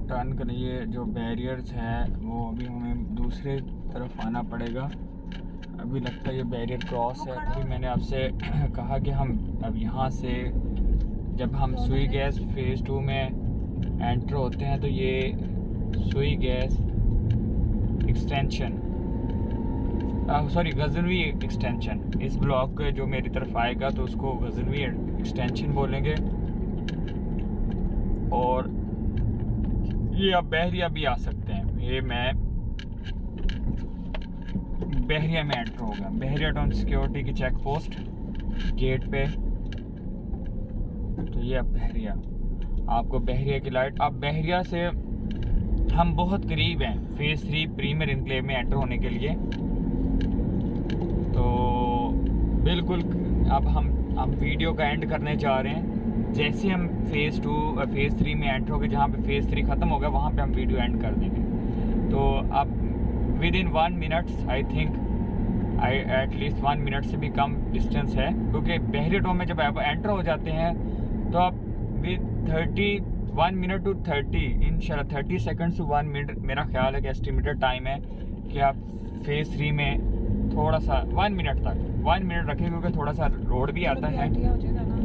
टर्न करने, ये जो बैरियर्स हैं वो अभी हमें दूसरे तरफ आना पड़ेगा। अभी लगता है ये बैरियर क्रॉस है। अभी मैंने आपसे कहा कि हम अब यहाँ से जब हम सुई गैस फेज़ 2 में एंटर होते हैं तो ये सुई gas extension sorry Ghaznavi extension. इस ब्लॉक जो मेरी तरफ आएगा तो उसको गजनवी एक्सटेंशन बोलेंगे। और ये आप बहरिया भी आ सकते हैं। ये मैं बहरिया में एंटर हो गया, बहरिया टाउन सिक्योरिटी की चेक पोस्ट गेट पे। तो ये अब बहरिया, आपको बहरिया की लाइट, अब बहरिया से हम बहुत करीब हैं फेज़ 3 प्रीमियर इनक्लेव में एंटर होने के लिए। तो बिल्कुल अब हम वीडियो का एंड करने जा रहे हैं। जैसे हम फेज़ 3 में एंटर हो गए, जहाँ पे फेज़ 3 ख़त्म होगा वहाँ पे हम वीडियो एंड कर देंगे। तो अब with in 1 minute I think at least 1 minute से भी कम डिस्टेंस है, क्योंकि बहरिया टाउन में जब आप एंटर हो जाते हैं तो आप विद 1 मिनट टू 30 इंशाल्लाह 30 सेकंड्स टू 1 मिनट मेरा ख्याल है कि एस्टिमेटेड टाइम है कि आप फेज़ 3 में थोड़ा सा 1 मिनट तक 1 मिनट रखें, क्योंकि थोड़ा सा रोड भी आता है,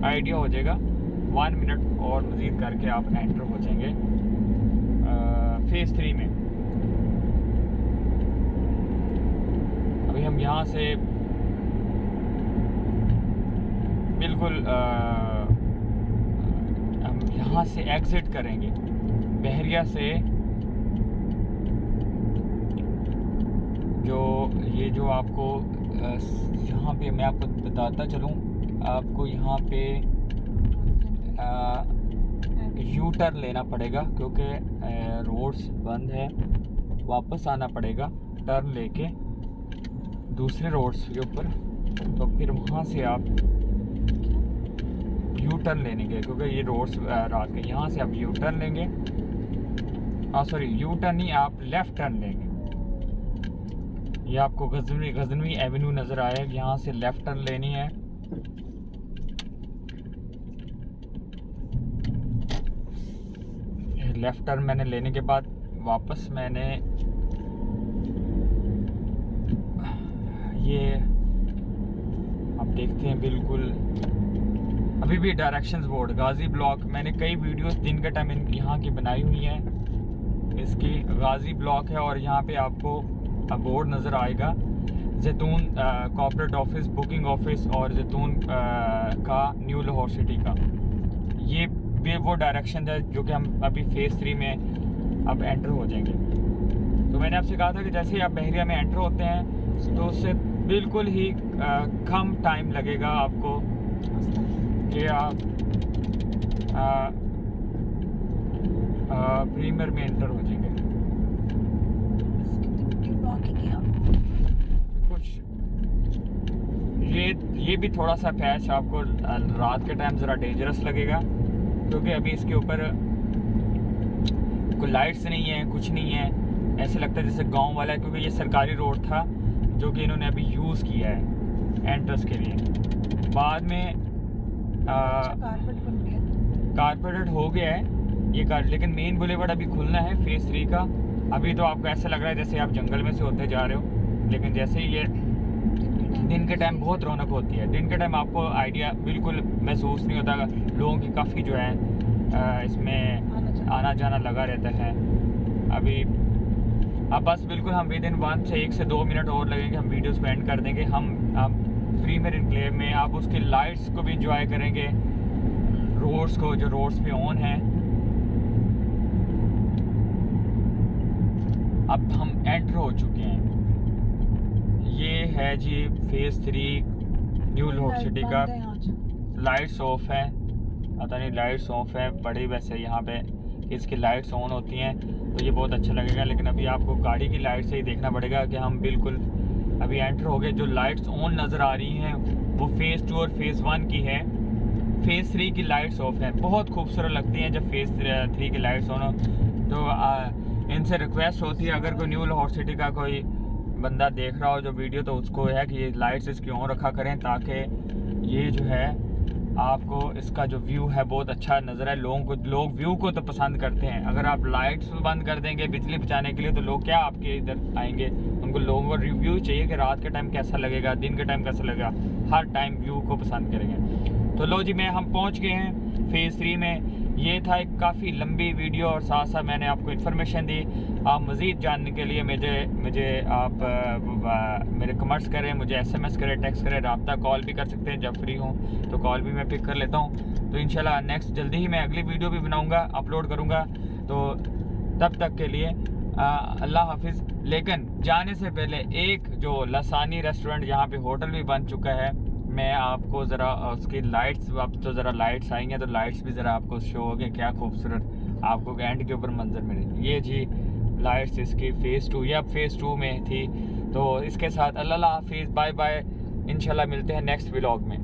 आइडिया हो जाएगा। 1 मिनट और मज़ीद करके आप एंटर हो जाएंगे फेज़ 3 में। अभी हम यहाँ से बिल्कुल हम यहाँ से एग्ज़िट करेंगे बहरिया से। जो आपको यहाँ पे मैं आपको बताता चलूँ, आपको यहाँ पे यू टर्न लेना पड़ेगा, क्योंकि रोड्स बंद है, वापस आना पड़ेगा टर्न लेके दूसरे रोड्स के ऊपर। तो फिर वहाँ से आप यू टर्न लेने के, क्योंकि ये रोड्स रात के, यहाँ से आप यू टर्न लेंगे, सॉरी यू टर्न नहीं, आप लेफ़्ट टर्न लेंगे। ये आपको गजनवी एवेन्यू नज़र आएगा, यहाँ से लेफ़्ट टर्न लेनी है। लेफ़्ट टर्न मैंने लेने के बाद वापस मैंने ये आप देखते हैं बिल्कुल अभी भी डायरेक्शंस बोर्ड गाजी ब्लॉक, मैंने कई वीडियोस दिन के टाइम यहाँ की बनाई हुई हैं। इसकी गाजी ब्लॉक है और यहाँ पे आपको बोर्ड नज़र आएगा जैतून कॉर्पोरेट ऑफिस, बुकिंग ऑफिस और जैतून का न्यू लाहौर सिटी का। ये वो डायरेक्शन है जो कि हम अभी फेज़ 3 में अब एंटर हो जाएंगे। तो मैंने आपसे कहा था कि जैसे ही आप बहरिया में एंटर होते हैं तो उससे बिल्कुल ही कम टाइम लगेगा आपको कि आप प्रीमियर में एंटर हो जाएंगे। कुछ ये भी थोड़ा सा पैच आपको रात के टाइम ज़रा डेंजरस लगेगा, क्योंकि अभी इसके ऊपर कोई लाइट्स नहीं है, कुछ नहीं है, ऐसे लगता है जैसे गांव वाला है, क्योंकि ये सरकारी रोड था जो कि इन्होंने अभी यूज़ किया है एंट्रेंस के लिए। बाद में कारपेटेड हो गया है ये कार, लेकिन मेन बुलेवार्ड अभी खुलना है फेज़ 3 का। अभी तो आपको ऐसा लग रहा है जैसे आप जंगल में से होते जा रहे हो, लेकिन जैसे ही ये दिन के टाइम बहुत रौनक होती है। दिन के टाइम आपको आइडिया बिल्कुल महसूस नहीं होता, लोगों की काफ़ी जो है इसमें आना जाना लगा रहता है। अभी अब बस बिल्कुल हम विद इन 1 से 2 मिनट और लगेंगे, हम वीडियोस को एंड कर देंगे। हम प्रीमियर इनक्लेव में आप उसकी लाइट्स को भी इंजॉय करेंगे, रोड्स को जो रोड्स पे ऑन हैं। अब हम एंटर हो चुके हैं, ये है जी फेज़ 3 न्यू लाहौर सिटी का। लाइट्स ऑफ है, पता नहीं लाइट्स ऑफ है, बड़ी वैसे यहाँ पे इसकी लाइट्स ऑन होती हैं तो ये बहुत अच्छा लगेगा, लेकिन अभी आपको गाड़ी की लाइट से ही देखना पड़ेगा कि हम बिल्कुल अभी एंटर हो गए। जो लाइट्स ऑन नज़र आ रही हैं वो फेज़ 2 और फेज़ 1 की है। फेज़ 3 की लाइट्स ऑफ हैं, बहुत खूबसूरत लगती हैं जब फेज़ 3 की लाइट्स ऑन हो। तो इनसे रिक्वेस्ट होती है, अगर कोई न्यू लाहौर सिटी का कोई बंदा देख रहा हो जो वीडियो, तो उसको है कि ये लाइट्स इसकी ऑन रखा करें, ताकि ये जो है आपको इसका जो व्यू है बहुत अच्छा नज़र है। लोग व्यू को तो पसंद करते हैं। अगर आप लाइट्स बंद कर देंगे बिजली बचाने के लिए तो लोग क्या आपके इधर आएंगे? उनको लोगों को रिव्यू चाहिए कि रात के टाइम कैसा लगेगा, दिन के टाइम कैसा लगेगा, हर टाइम व्यू को पसंद करेंगे। तो लो जी, हम पहुंच गए हैं फेज़ 3 में। ये था एक काफ़ी लंबी वीडियो और साथ साथ मैंने आपको इन्फॉर्मेशन दी। आप मज़ीद जानने के लिए मुझे आप मेरे कमेंट्स करें, मुझे SMS करें, टेक्स्ट करें, रब्ता कॉल भी कर सकते हैं। जब फ्री हूँ तो कॉल भी मैं पिक कर लेता हूँ। तो इंशाल्लाह नेक्स्ट जल्दी ही मैं अगली वीडियो भी बनाऊँगा, अपलोड करूँगा। तो तब तक के लिए अल्लाह हाफिज़। लेकिन जाने से पहले एक जो लसानी रेस्टोरेंट यहाँ पे होटल भी बन चुका है, मैं आपको ज़रा उसकी लाइट्स, अब तो ज़रा लाइट्स आई हैं तो लाइट्स भी ज़रा आपको शो हो गए, क्या खूबसूरत आपको एंड के ऊपर मंजर मिले। ये जी लाइट्स इसकी फ़ेज़ 2, ये अब फ़ेज़ 2 में थी। तो इसके साथ अल्लाह हाफिज़, बाय बाय। इंशाल्लाह मिलते हैं नेक्स्ट व्लॉग में।